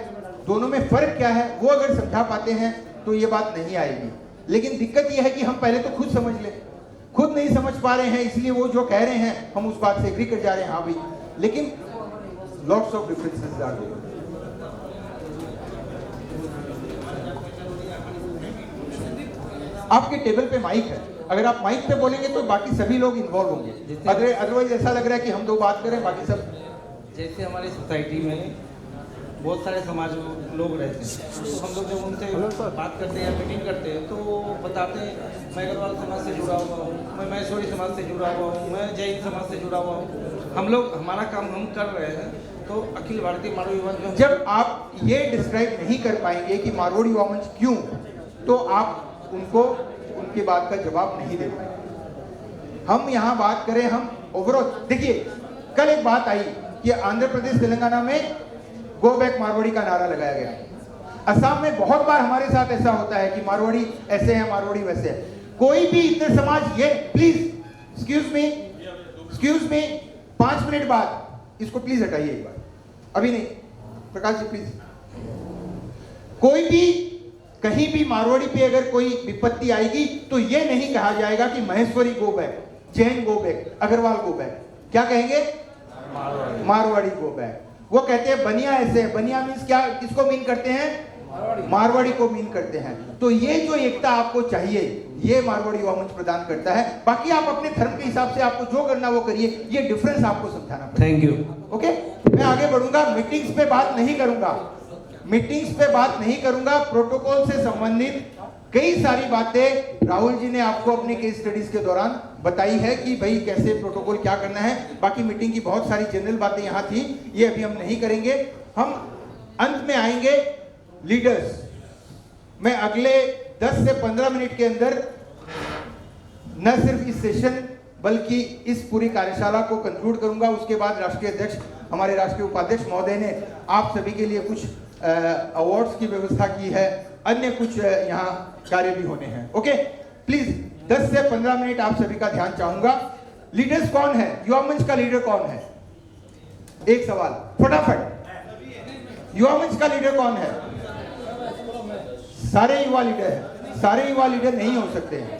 दोनों में फर्क क्या है, वो अगर समझा पाते हैं तो ये बात नहीं आएगी। लेकिन दिक्कत ये है कि हम पहले तो खुद समझ ले, खुद नहीं समझ पा रहे हैं, इसलिए वो जो कह रहे हैं हम उस बात से एग्री कर जा रहे हैं, हाँ भाई, लेकिन lots of differences are there. आपके टेबल पे माइक है, अगर आप माइक पे बोलेंगे तो बाकी सभी लोग इन्वॉल्व होंगे, अदरवाइज ऐसा लग रहा है कि हम दो बात करें बाकी सब। जैसे हमारी सोसाइटी में बहुत सारे समाज लोग रहते हैं, तो हम लोग जब उनसे बात करते हैं, मीटिंग करते हैं, तो वो बताते हैं मैं अग्रवाल समाज से जुड़ा हुआ हूँ, मैं महेश्वरी समाज से जुड़ा हुआ हूँ, मैं जैन समाज से जुड़ा हुआ हूँ। हम लोग हमारा काम हम कर रहे हैं, तो अखिल भारतीय मारवाड़ी युवा मंच, जब आप ये डिस्क्राइब नहीं कर पाएंगे कि मारवाड़ी युवा मंच क्यों, तो आप उनको उनकी बात का जवाब नहीं दे पाएंगे। हम यहाँ बात करें, हम ओवरऑल देखिए, कल एक बात आई कि आंध्र प्रदेश तेलंगाना में गो बैक मारवाड़ी का नारा लगाया गया। असम में बहुत बार हमारे साथ ऐसा होता है कि मारवाड़ी ऐसे है, मारवाड़ी वैसे है। कोई भी इतने समाज, ये प्लीज एक्सक्यूज मी 5 मिनट बाद इसको प्लीज हटाइए एक बार, अभी नहीं, प्रकाश जी प्लीज। कोई भी कहीं भी मारवाड़ी पे अगर कोई विपत्ति आएगी तो ये नहीं कहा जाएगा कि Maheshwari go back, Jain go back, Agarwal go back, क्या कहेंगे? Marwari go back. वो कहते हैं बनिया ऐसे है, बनिया मीन्स क्या, किसको मीन करते हैं? मारवाड़ी को मीन करते हैं। तो ये जो एकता आपको चाहिए, ये मारवाड़ी युवा मंच प्रदान करता है। बाकी आप अपने धर्म के हिसाब से आपको जो करना वो करिए, ये डिफरेंस आपको समझाना पड़ेगा। Thank you. ओके, मैं आगे बढ़ूंगा, मीटिंग्स पे बात नहीं करूंगा, मीटिंग्स पे बात नहीं करूंगा। प्रोटोकॉल से संबंधित कई सारी बातें राहुल जी ने आपको अपने केस स्टडीज के दौरान बताई है कि भाई कैसे प्रोटोकॉल क्या करना है। बाकी मीटिंग की बहुत सारी जनरल बातें यहाँ थी, ये अभी हम नहीं करेंगे। हम अंत में आएंगे लीडर्स। मैं अगले 10 से 15 मिनट के अंदर न सिर्फ इस सेशन बल्कि इस पूरी कार्यशाला को कंक्लूड करूंगा। उसके बाद राष्ट्रीय अध्यक्ष, हमारे राष्ट्रीय उपाध्यक्ष महोदय ने आप सभी के लिए कुछ अवार्ड्स की व्यवस्था की है, अन्य कुछ यहाँ कार्य भी होने हैं। ओके, प्लीज 10 से 15 मिनट आप सभी का ध्यान चाहूंगा। लीडर्स कौन है? युवा मंच का लीडर कौन है? एक सवाल फटाफट, युवा मंच का लीडर कौन है? सारे युवा लीडर हैं। सारे युवा लीडर नहीं हो सकते हैं।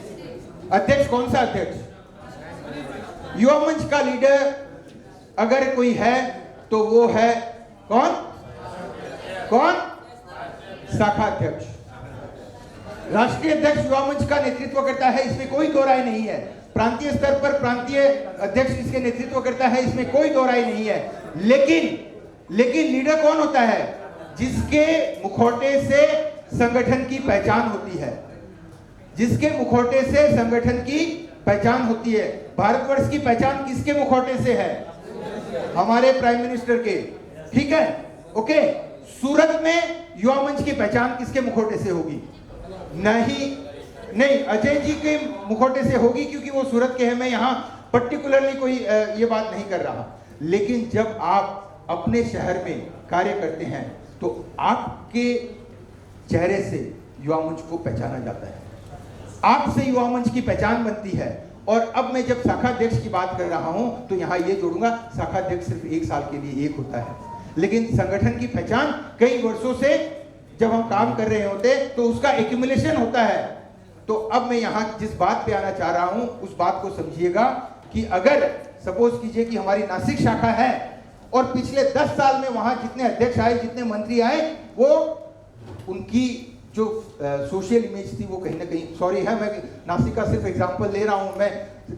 अध्यक्ष कौन सा अध्यक्ष? युवा मंच का लीडर अगर कोई है तो वो है कौन? शाखा अध्यक्ष। राष्ट्रीय अध्यक्ष युवा मंच का नेतृत्व करता है, इसमें कोई दो राय नहीं है। प्रांतीय स्तर पर प्रांतीय अध्यक्ष इसके नेतृत्व करता है, इसमें कोई दो राय नहीं है। लेकिन लीडर कौन होता है? जिसके मुखौटे से संगठन की पहचान होती है, जिसके मुखौटे से संगठन की पहचान होती है। भारतवर्ष की पहचान किसके मुखौटे से है? हमारे प्राइम मिनिस्टर के, ठीक है? ओके, सूरत में युवा मंच की पहचान किसके मुखौटे से होगी? नहीं, अजय जी के मुखौटे से होगी, क्योंकि वो सूरत के हैं। मैं यहाँ पर्टिकुलरली कोई ये बात नहीं कर रहा। लेकिन जब आप अपने शहर में कार्य करते हैं तो आपके चेहरे से युवा मंच को पहचाना जाता है, आपसे युवा मंच की पहचान बनती है। और अब मैं जब शाखा अध्यक्ष की बात कर रहा हूं तो यहाँ ये जोड़ूंगा, शाखा अध्यक्ष सिर्फ 1 साल के लिए एक होता है, लेकिन संगठन की पहचान कई वर्षों से जब हम काम कर रहे होते तो उसका एक्यूमुलेशन होता है। तो अब मैं यहाँ जिस बात पे आना चाह रहा हूं उस बात को समझिएगा कि अगर सपोज कीजिए कि हमारी नासिक शाखा है और पिछले 10 साल में वहां जितने अध्यक्ष आए, जितने मंत्री आए, वो उनकी जो सोशल इमेज थी वो कहीं ना कहीं, सॉरी है मैं नासिक का सिर्फ एग्जांपल ले रहा हूं, मैं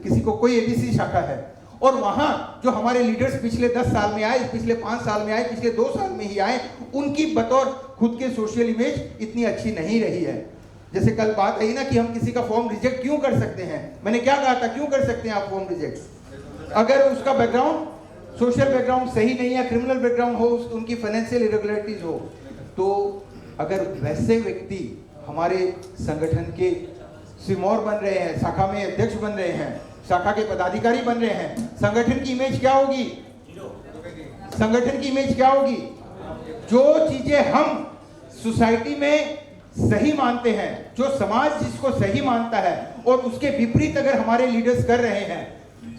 किसी को, कोई एबीसी शाखा है और वहां जो हमारे लीडर्स पिछले 10 साल में आए, पिछले 5 साल में आए, पिछले 2 साल में ही आए, उनकी बतौर खुद के सोशल इमेज इतनी अच्छी नहीं रही है। जैसे कल बात आई ना कि हम किसी का फॉर्म रिजेक्ट क्यों कर सकते हैं, मैंने क्या कहा था, क्यों कर सकते हैं आप फॉर्म रिजेक्ट? अगर उसका बैकग्राउंड, सोशल बैकग्राउंड सही नहीं है, क्रिमिनल बैकग्राउंड हो, उनकी फाइनेंशियल इरेगुलरिटीज हो, तो अगर वैसे व्यक्ति हमारे संगठन के सिमोर बन रहे हैं, शाखा में अध्यक्ष बन रहे हैं, शाखा के पदाधिकारी बन रहे हैं, संगठन की इमेज क्या होगी? संगठन की इमेज क्या होगी? जो चीजें हम सोसाइटी में सही मानते हैं, जो समाज जिसको सही मानता है, और उसके विपरीत अगर हमारे लीडर्स कर रहे हैं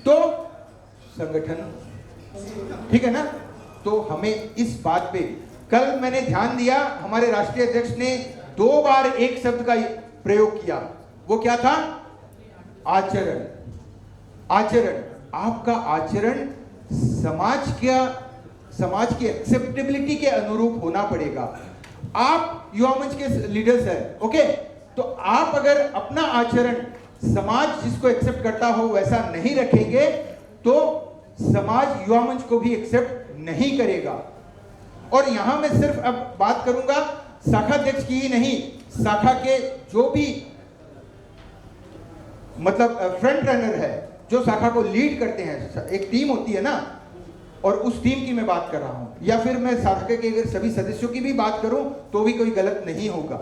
तो संगठन, ठीक है ना। तो हमें इस बात पे, कल मैंने ध्यान दिया हमारे राष्ट्रीय अध्यक्ष ने 2 बार एक शब्द का प्रयोग किया, वो क्या था? आचरण। आचरण, आपका आचरण समाज की एक्सेप्टेबिलिटी के अनुरूप होना पड़ेगा। आप युवा मंच के लीडर्स हैं, ओके, तो आप अगर अपना आचरण समाज जिसको एक्सेप्ट करता हो वैसा नहीं रखेंगे तो समाज युवा मंच को भी एक्सेप्ट नहीं करेगा। और यहां मैं सिर्फ अब बात करूंगा शाखा अध्यक्ष की ही नहीं, शाखा के जो भी मतलब फ्रंट रनर है, जो शाखा को लीड करते हैं, एक टीम होती है ना, और उस टीम की मैं बात कर रहा हूं, या फिर मैं शाखा के अगर सभी सदस्यों की भी बात करूं तो भी कोई गलत नहीं होगा।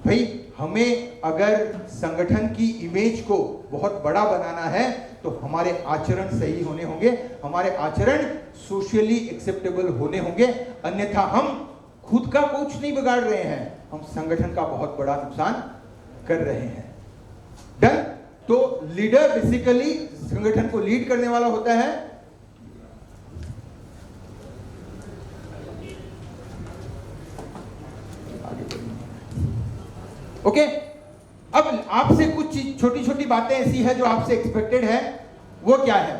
भाई हमें अगर संगठन की इमेज को बहुत बड़ा बनाना है तो हमारे आचरण सही होने होंगे, हमारे आचरण सोशली एक्सेप्टेबल होने होंगे, अन्यथा हम खुद का कुछ नहीं बिगाड़ रहे हैं, हम संगठन का बहुत बड़ा नुकसान कर रहे हैं। डन। तो लीडर बेसिकली संगठन को लीड करने वाला होता है। ओके, अब आपसे कुछ छोटी छोटी बातें ऐसी है जो आपसे एक्सपेक्टेड है, वो क्या है?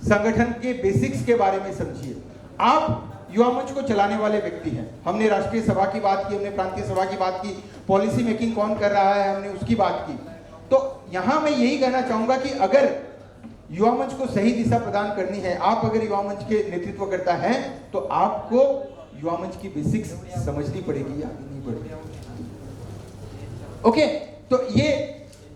संगठन के बेसिक्स के बारे में समझिए। आप युवा मंच को चलाने वाले व्यक्ति हैं, हमने राष्ट्रीय सभा की बात की, हमने प्रांतीय सभा की बात की, पॉलिसी मेकिंग कौन कर रहा है हमने उसकी बात की। तो यहां मैं यही कहना चाहूंगा कि अगर युवा मंच को सही दिशा प्रदान करनी है, आप अगर युवा मंच के नेतृत्व करता है तो आपको युवा मंच की बेसिक्स समझनी पड़ेगी या नहीं पड़ेगी। ओके, तो ये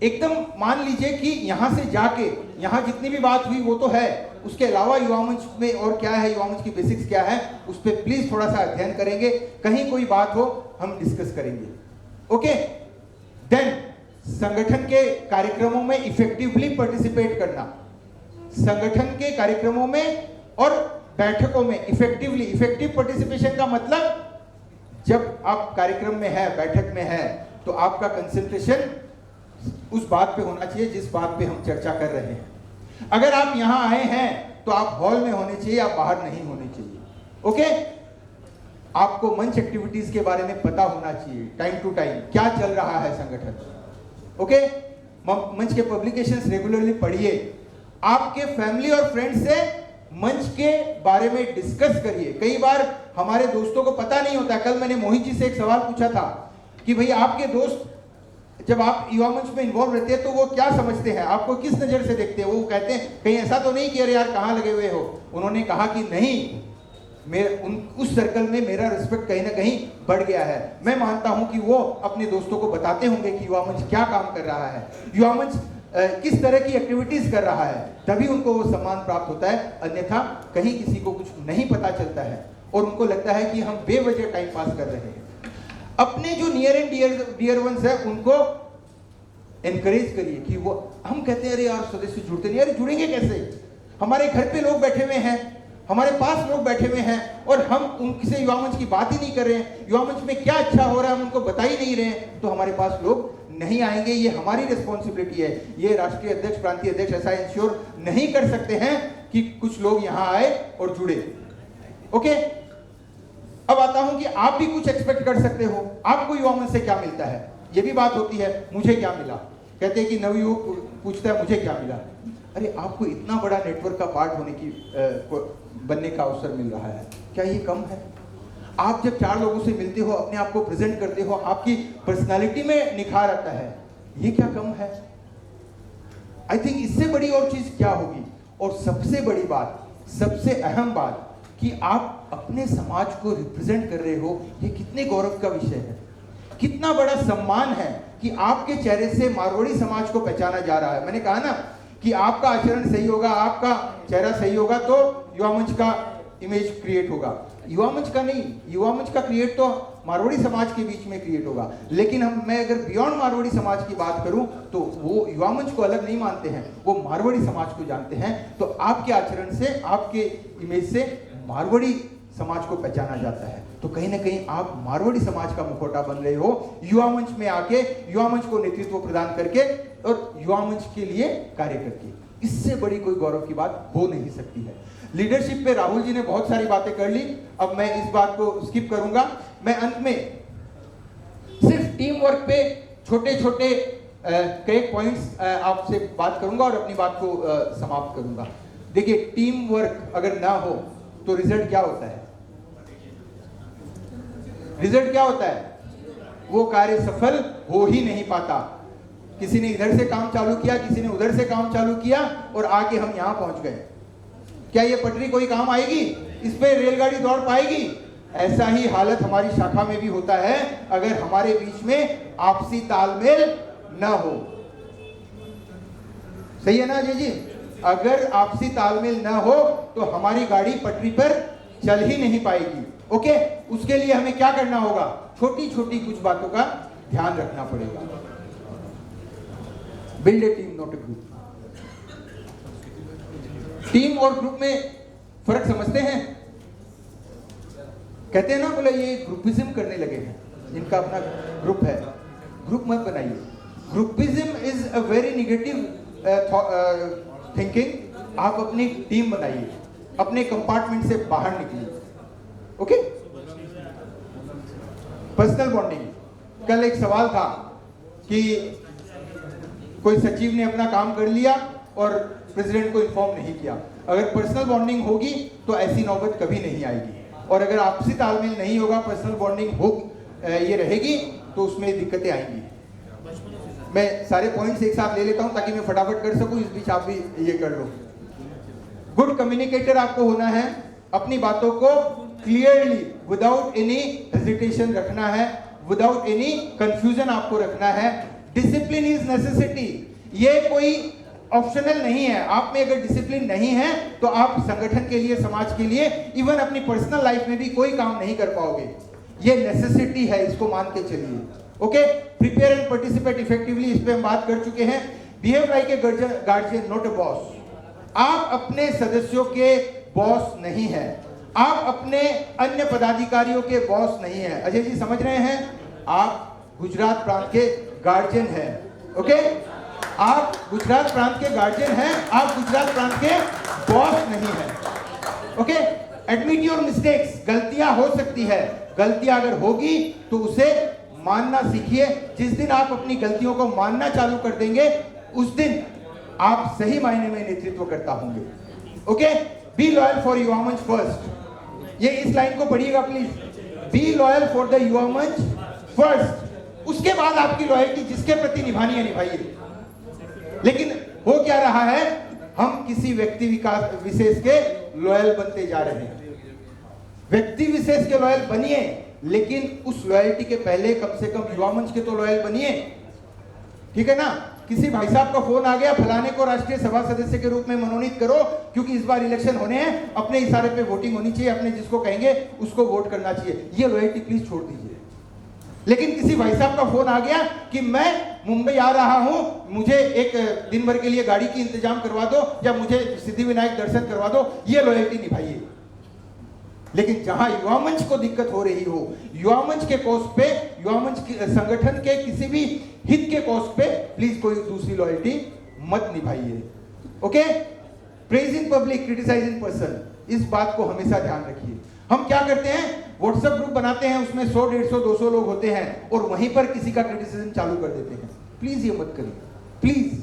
एकदम मान लीजिए कि यहां से जाके यहां जितनी भी बात हुई वो तो है, उसके अलावा युवा मंच में और क्या है, युवा मंच की बेसिक्स क्या है, उस पर प्लीज थोड़ा सा अध्ययन करेंगे, कहीं कोई बात हो हम डिस्कस करेंगे। ओके, देन संगठन के कार्यक्रमों में इफेक्टिवली पार्टिसिपेट करना, संगठन के कार्यक्रमों में और बैठकों में इफेक्टिव पार्टिसिपेशन का मतलब जब आप कार्यक्रम में है, बैठक में है, तो आपका कंसंट्रेशन उस बात पे होना चाहिए जिस बात पे हम चर्चा कर रहे हैं। अगर आप यहां आए हैं तो आप हॉल में होने चाहिए, आप बाहर नहीं होने चाहिए। ओके, आपको मंच एक्टिविटीज के बारे में पता होना चाहिए, टाइम टू टाइम क्या चल रहा है संगठन। ओके, मंच के पब्लिकेशंस रेगुलरली पढ़िए, आपके फैमिली और फ्रेंड्स से मंच के बारे में डिस्कस करिए। कई बार हमारे दोस्तों को पता नहीं होता। कल मैंने मोहित जी से एक सवाल पूछा था कि भाई आपके दोस्त जब आप युवा मंच में इन्वॉल्व रहते हैं तो वो क्या समझते हैं, आपको किस नजर से देखते हैं? वो कहते हैं कहीं ऐसा तो नहीं कि अरे यार कहाँ लगे हुए हो। उन्होंने कहा कि नहीं, उस सर्कल में मेरा रिस्पेक्ट कहीं ना कहीं बढ़ गया है। मैं मानता हूं कि वो अपने दोस्तों को बताते होंगे कि युवा मंच क्या काम कर रहा है, युवा मंच किस तरह की एक्टिविटीज कर रहा है, तभी उनको वो सम्मान प्राप्त होता है। अन्यथा कहीं किसी को कुछ नहीं पता चलता है और उनको लगता है कि हम बेवजह टाइम पास कर रहे हैं। अपने जो नियर एंड डियर वंस है उनको एनकरेज करिए कि वो, हम कहते हैं अरे यार सदस्य जुड़ते नहीं, अरे जुड़ेंगे कैसे? हमारे घर पे लोग बैठे हुए हैं, हमारे पास लोग बैठे हुए हैं और हम उनसे युवा मंच की बात ही नहीं कर रहे हैं, युवा मंच में क्या अच्छा हो रहा है हम उनको बता ही नहीं रहे हैं, तो हमारे पास लोग नहीं आएंगे। ये हमारी रिस्पॉन्सिबिलिटी है। ये राष्ट्रीय अध्यक्ष, प्रांतीय अध्यक्ष ऐसा इंश्योर नहीं कर सकते हैं कि कुछ लोग यहाँ आए और जुड़े। ओके, अब आता हूं कि आप भी कुछ एक्सपेक्ट कर सकते हो। आपको युवा मंच से क्या मिलता है, ये भी बात होती है। मुझे क्या मिला, कहते हैं कि नवयुवक पूछता है मुझे क्या मिला। अरे आपको इतना बड़ा नेटवर्क का पार्ट होने की बनने का अवसर मिल रहा है, क्या ये कम है? आप जब 4 लोगों से मिलते हो, अपने आप को प्रेजेंट करते हो, आपकी पर्सनालिटी में निखार आता है, ये क्या कम है? आई थिंक इससे बड़ी और चीज क्या होगी? और सबसे बड़ी बात, सबसे अहम बात कि आप अपने समाज को रिप्रेजेंट कर रहे हो, ये कितने गौरव का विषय है, कितना बड़ा सम्मान है कि आपके चेहरे से मारवाड़ी समाज को पहचाना जा रहा है। मैंने कहा ना कि आपका आचरण सही होगा, आपका चेहरा सही होगा तो युवा मंच का इमेज क्रिएट होगा। युवा मंच का नहीं, युवा मंच का क्रिएट तो मारवाड़ी समाज के बीच में क्रिएट होगा, लेकिन मैं अगर बियॉन्ड मारवाड़ी समाज की बात करूं तो वो युवा मंच को अलग नहीं मानते हैं, वो मारवाड़ी समाज को जानते हैं। तो आपके आचरण से, आपके इमेज से मारवाड़ी समाज को पहचाना जाता है। तो कहीं ना कहीं आप मारवाड़ी समाज का मुखौटा बन रहे हो, युवा मंच में आके, युवा मंच को नेतृत्व प्रदान करके और युवा मंच के लिए कार्य करके। इससे बड़ी कोई गौरव की बात हो नहीं सकती है। लीडरशिप पे राहुल जी ने बहुत सारी बातें कर ली, अब मैं इस बात को स्किप करूंगा। मैं अंत में सिर्फ टीम वर्क पे छोटे छोटे कई पॉइंट्स आपसे बात करूंगा और अपनी बात को समाप्त करूंगा। देखिए, टीम वर्क अगर ना हो तो रिजल्ट क्या होता है? रिजल्ट क्या होता है? वो कार्य सफल हो ही नहीं पाता। किसी ने इधर से काम चालू किया, किसी ने उधर से काम चालू किया और आके हम यहां पहुंच गए। क्या ये पटरी कोई काम आएगी? इस पे रेलगाड़ी दौड़ पाएगी? ऐसा ही हालत हमारी शाखा में भी होता है अगर हमारे बीच में आपसी तालमेल न हो। सही है ना अजय जी? अगर आपसी तालमेल न हो तो हमारी गाड़ी पटरी पर चल ही नहीं पाएगी। ओके, उसके लिए हमें क्या करना होगा? छोटी छोटी कुछ बातों का ध्यान रखना पड़ेगा। Build a team not a group. Team और ग्रुप में फर्क समझते हैं? कहते हैं ना, बोले ये ग्रुपिज्म करने लगे हैं, इनका अपना ग्रुप है। ग्रुप मत बनाइए। Groupism is a very negative thinking. आप अपनी टीम बनाइए, अपने कंपार्टमेंट से बाहर निकलिए। Okay, personal bonding. कल एक सवाल था कि कोई सचिव ने अपना काम कर लिया और प्रेसिडेंट को इन्फॉर्म नहीं किया। अगर पर्सनल बॉन्डिंग होगी तो ऐसी नौबत कभी नहीं आएगी, और अगर आपसी तालमेल नहीं होगा, पर्सनल बॉन्डिंग हो ये रहेगी तो उसमें दिक्कतें आएंगी। मैं सारे पॉइंट्स एक साथ ले लेता हूं ताकि मैं फटाफट कर सकूं, इस बीच आप भी ये कर लो। गुड कम्युनिकेटर आपको होना है, अपनी बातों को क्लियरली विदाउट एनी हेजिटेशन रखना है, विदाउट एनी कंफ्यूजन आपको रखना है। डिसिप्लिन इज नेसेसिटी, ये कोई ऑप्शनल नहीं है। आप में अगर डिसिप्लिन नहीं है तो आप संगठन के लिए, समाज के लिए, इवन अपनी पर्सनल लाइफ में भी कोई काम नहीं कर पाओगे। ये नेसेसिटी है, इसको मान के चलिए। Okay, prepare and participate effectively, इस पे हम बात कर चुके हैं। Behave like a guardian not a boss. आप अपने सदस्यों के बॉस नहीं है, आप अपने अन्य पदाधिकारियों के बॉस नहीं है। अजय जी समझ रहे हैं? आप गुजरात प्रांत के गार्जियन हैं। ओके, आप गुजरात प्रांत के गार्जियन हैं, आप गुजरात प्रांत के बॉस नहीं हैं। Okay, admit your mistakes. गलतियां हो सकती है, गलतियां अगर होगी तो उसे मानना सीखिए। जिस दिन आप अपनी गलतियों को मानना चालू कर देंगे उस दिन आप सही मायने में नेतृत्व करता होंगे। ओके, बी लॉयल फॉर युवा मंच फर्स्ट। ये इस लाइन को पढ़िएगा please. Be loyal for the युवा मंच फर्स्ट। उसके बाद आपकी लॉयल्टी जिसके प्रति निभानी है निभाइए। लेकिन हो क्या रहा है, हम किसी व्यक्ति विशेष के लॉयल बनते जा रहे हैं। व्यक्ति विशेष के लॉयल बनिए, लेकिन उस लॉयल्टी के पहले कम से कम युवा मंच के तो लॉयल बनिए। ठीक है ना? किसी भाई साहब का फोन आ गया, फलाने को राष्ट्रीय सभा सदस्य के रूप में मनोनीत करो क्योंकि इस बार इलेक्शन होने हैं, अपने इशारे पे वोटिंग होनी चाहिए, अपने जिसको कहेंगे उसको वोट करना चाहिए। ये लॉयल्टी प्लीज छोड़ दीजिए। लेकिन किसी भाई साहब का फोन आ गया कि मैं मुंबई आ रहा हूं, मुझे एक दिन भर के लिए गाड़ी की इंतजाम करवा दो या मुझे सिद्धि विनायक दर्शन करवा दो, ये लॉयल्टी निभाइए। लेकिन जहां युवा मंच को दिक्कत हो रही हो, युवा मंच के कॉस्ट पे, युवा मंच संगठन के किसी भी हित के कॉस्ट पे प्लीज कोई दूसरी लॉयल्टी मत निभाइए। Okay, praise in public, criticise in person, इस बात को हमेशा ध्यान रखिए। हम क्या करते हैं, व्हाट्सएप ग्रुप बनाते हैं, उसमें 100, 150, 200 लोग होते हैं और वहीं पर किसी का क्रिटिसिज्म चालू कर देते हैं। प्लीज ये मत करिए, प्लीज।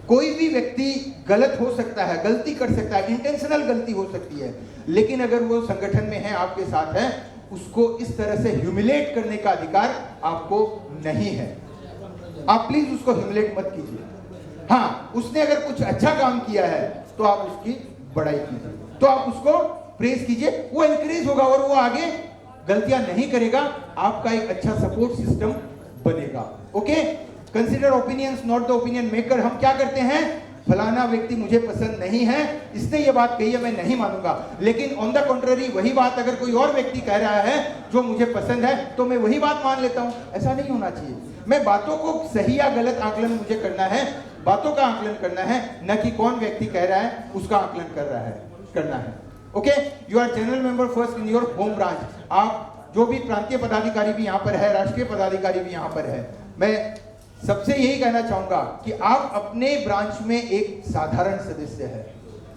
कोई भी व्यक्ति गलत हो सकता है, गलती कर सकता है, इंटेंशनल गलती हो सकती है, लेकिन अगर वो संगठन में है, आपके साथ है, उसको इस तरह से ह्यूमिलेट करने का अधिकार आपको नहीं है। आप प्लीज उसको ह्यूमिलेट मत कीजिए। हाँ, उसने अगर कुछ अच्छा काम किया है तो आप उसकी बड़ाई कीजिए, तो आप उसको प्रेज कीजिए, वो एनकरेज होगा और वो आगे गलतियां नहीं करेगा, आपका एक अच्छा सपोर्ट सिस्टम बनेगा। Okay, consider opinions not the opinion maker. हम क्या करते हैं, फलाना व्यक्ति मुझे पसंद नहीं है, इसने ये बात कही है, मैं नहीं मानूंगा। लेकिन ऑन द कॉन्ट्ररी वही बात अगर कोई और व्यक्ति कह रहा है जो मुझे पसंद है तो मैं वही बात मान लेता हूं। ऐसा नहीं होना चाहिए। मैं बातों को सही या गलत आकलन मुझे करना है, बातों का आकलन करना है, न कि कौन व्यक्ति कह रहा है उसका आकलन करना है। Okay, you are general member first in your home branch. आप जो भी प्रांतीय पदाधिकारी भी यहाँ पर है, राष्ट्रीय पदाधिकारी भी यहाँ पर है, मैं सबसे यही कहना चाहूंगा कि आप अपने ब्रांच में एक साधारण सदस्य है।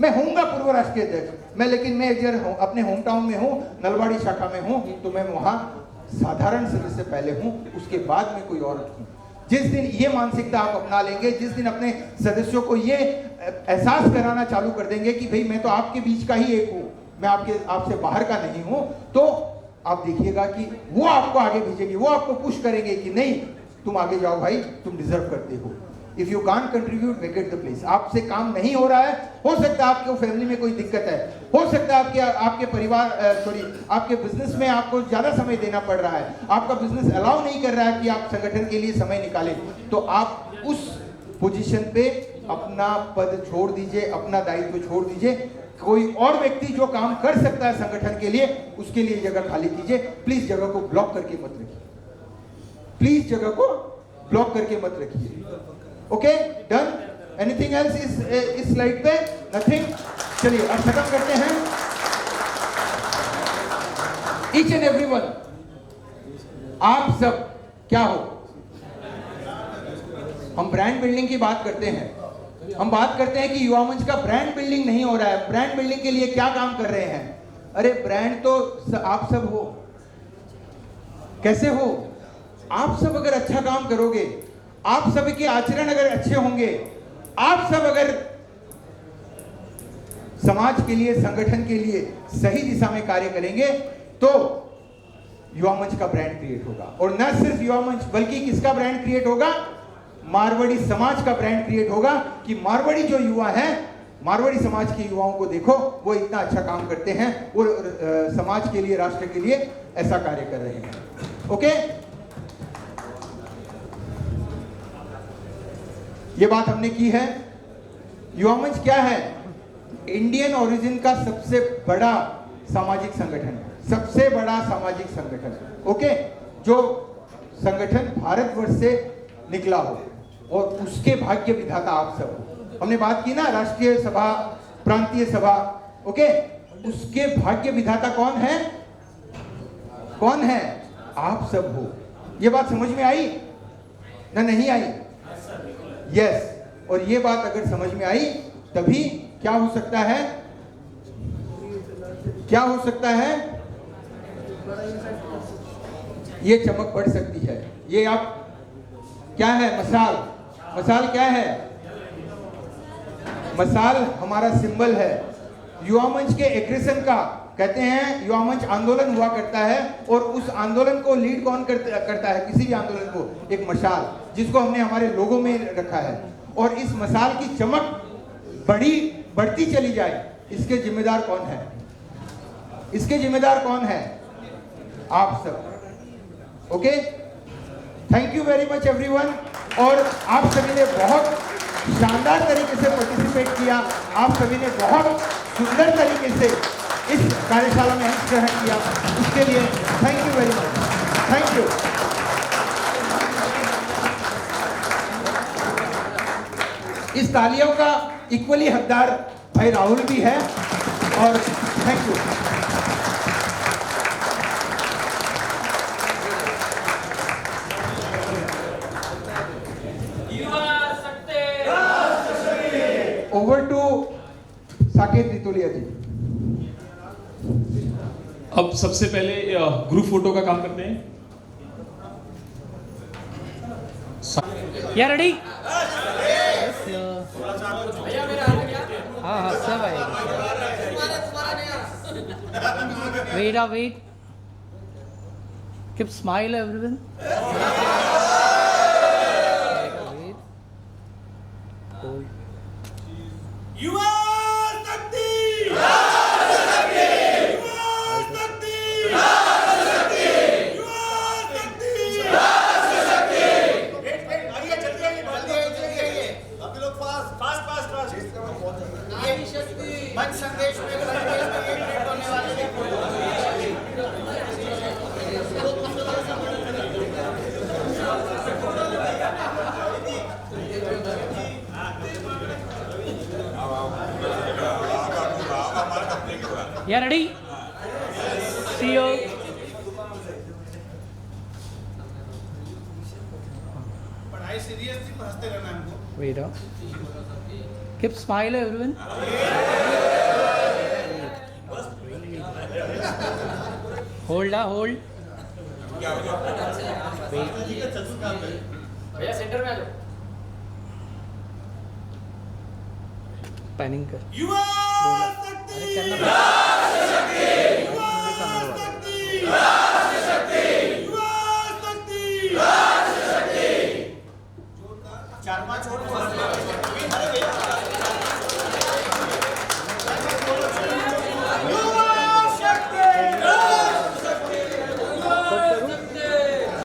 मैं होऊंगा पूर्व राष्ट्रीय अध्यक्ष, मैं लेकिन मैं अपने होम टाउन में हूँ, नलवाड़ी शाखा में हूँ, तो मैं वहाँ साधारण सदस्य पहले हूँ, उसके बाद में कोई और हूँ। जिस दिन ये मानसिकता आप अपना लेंगे, जिस दिन अपने सदस्यों को ये एहसास कराना चालू कर देंगे कि भाई मैं तो आपके बीच का ही एक हूँ, मैं आपसे बाहर का नहीं हूँ, तो आप देखिएगा कि वो आपको आगे भेजेंगे, वो आपको पुश करेंगे कि नहीं तुम आगे जाओ भाई, तुम डिजर्व करते हो। If you can't contribute vacate the place. आपसे काम नहीं हो रहा है, हो सकता है आपके फैमिली में कोई दिक्कत है, हो सकता है आपके परिवार आपके बिजनेस में आपको ज्यादा समय देना पड़ रहा है, आपका बिजनेस अलाउ नहीं कर रहा है कि आप संगठन के लिए समय निकालें, तो आप उस पोजीशन पे अपना पद छोड़ दीजिए, अपना दायित्व छोड़ दीजिए। कोई और व्यक्ति जो काम कर सकता है संगठन के लिए, उसके लिए जगह खाली कीजिए। प्लीज जगह को ब्लॉक करके मत रखिए, प्लीज जगह को ब्लॉक करके मत रखिए। Okay, done. एनीथिंग एल्स इस स्लाइड पे? नथिंग। चलिए अब खत्म करते हैं। ईच एंड एवरीवन, आप सब क्या हो? हम ब्रांड बिल्डिंग की बात करते हैं, हम बात करते हैं कि युवा मंच का ब्रांड बिल्डिंग नहीं हो रहा है। ब्रांड बिल्डिंग के लिए क्या काम कर रहे हैं? अरे ब्रांड तो आप सब हो। कैसे हो? आप सब अगर अच्छा काम करोगे, आप सब के आचरण अगर अच्छे होंगे, आप सब अगर समाज के लिए, संगठन के लिए सही दिशा में कार्य करेंगे, तो युवा मंच का ब्रांड क्रिएट होगा। और न सिर्फ युवा मंच, बल्कि किसका ब्रांड क्रिएट होगा? मारवाड़ी समाज का ब्रांड क्रिएट होगा कि मारवाड़ी जो युवा है, मारवाड़ी समाज के युवाओं को देखो, वो इतना अच्छा काम करते हैं और समाज के लिए, राष्ट्र के लिए ऐसा कार्य कर रहे हैं। ओके, ये बात हमने की है। युवा मंच क्या है? इंडियन ओरिजिन का सबसे बड़ा सामाजिक संगठन है, सबसे बड़ा सामाजिक संगठन। ओके, जो संगठन भारतवर्ष से निकला हो और उसके भाग्य विधाता आप सब हो। हमने बात की ना, राष्ट्रीय सभा, प्रांतीय सभा। ओके, उसके भाग्य विधाता कौन है? कौन है? आप सब हो। ये बात समझ में आई ना? नहीं आई? यस। और ये बात अगर समझ में आई, तभी क्या हो सकता है? क्या हो सकता है? ये चमक बढ़ सकती है। ये आप क्या है? मसाल। मसाल क्या है? मसाल हमारा सिंबल है। युवा मंच के एग्रेशन का, कहते हैं युवा मंच आंदोलन हुआ करता है, और उस आंदोलन को लीड कौन करता है? किसी भी आंदोलन को एक मशाल, जिसको हमने हमारे लोगों में रखा है। और इस मसाल की चमक बढ़ती चली जाए, इसके जिम्मेदार कौन है? इसके जिम्मेदार कौन है? आप सब। Okay, thank you very much everyone. और आप सभी ने बहुत शानदार तरीके से पार्टिसिपेट किया, आप सभी ने बहुत सुंदर तरीके से इस कार्यशाला में अंश ग्रहण किया, उसके लिए thank you very much. Thank you. इस तालियों का इक्वली हकदार भाई राहुल भी है, और thank you. Over to Saket Ritolia ji. अब सबसे पहले ग्रुप फोटो का काम करते हैं। या रेडी? हाँ हाँ सब आएगा। Wait keep smile everyone. युवा शक्ति, मंच संदेश में होने वाले हमारा कंप्लीट हुआ। या रेडी सी यू पढ़ाई सीरियस थी, हंसते रहना हमको। Wait keep smile everyone hold hold भैया सेंटर में आ जाओ। पैनिंग कर युवा अरे करना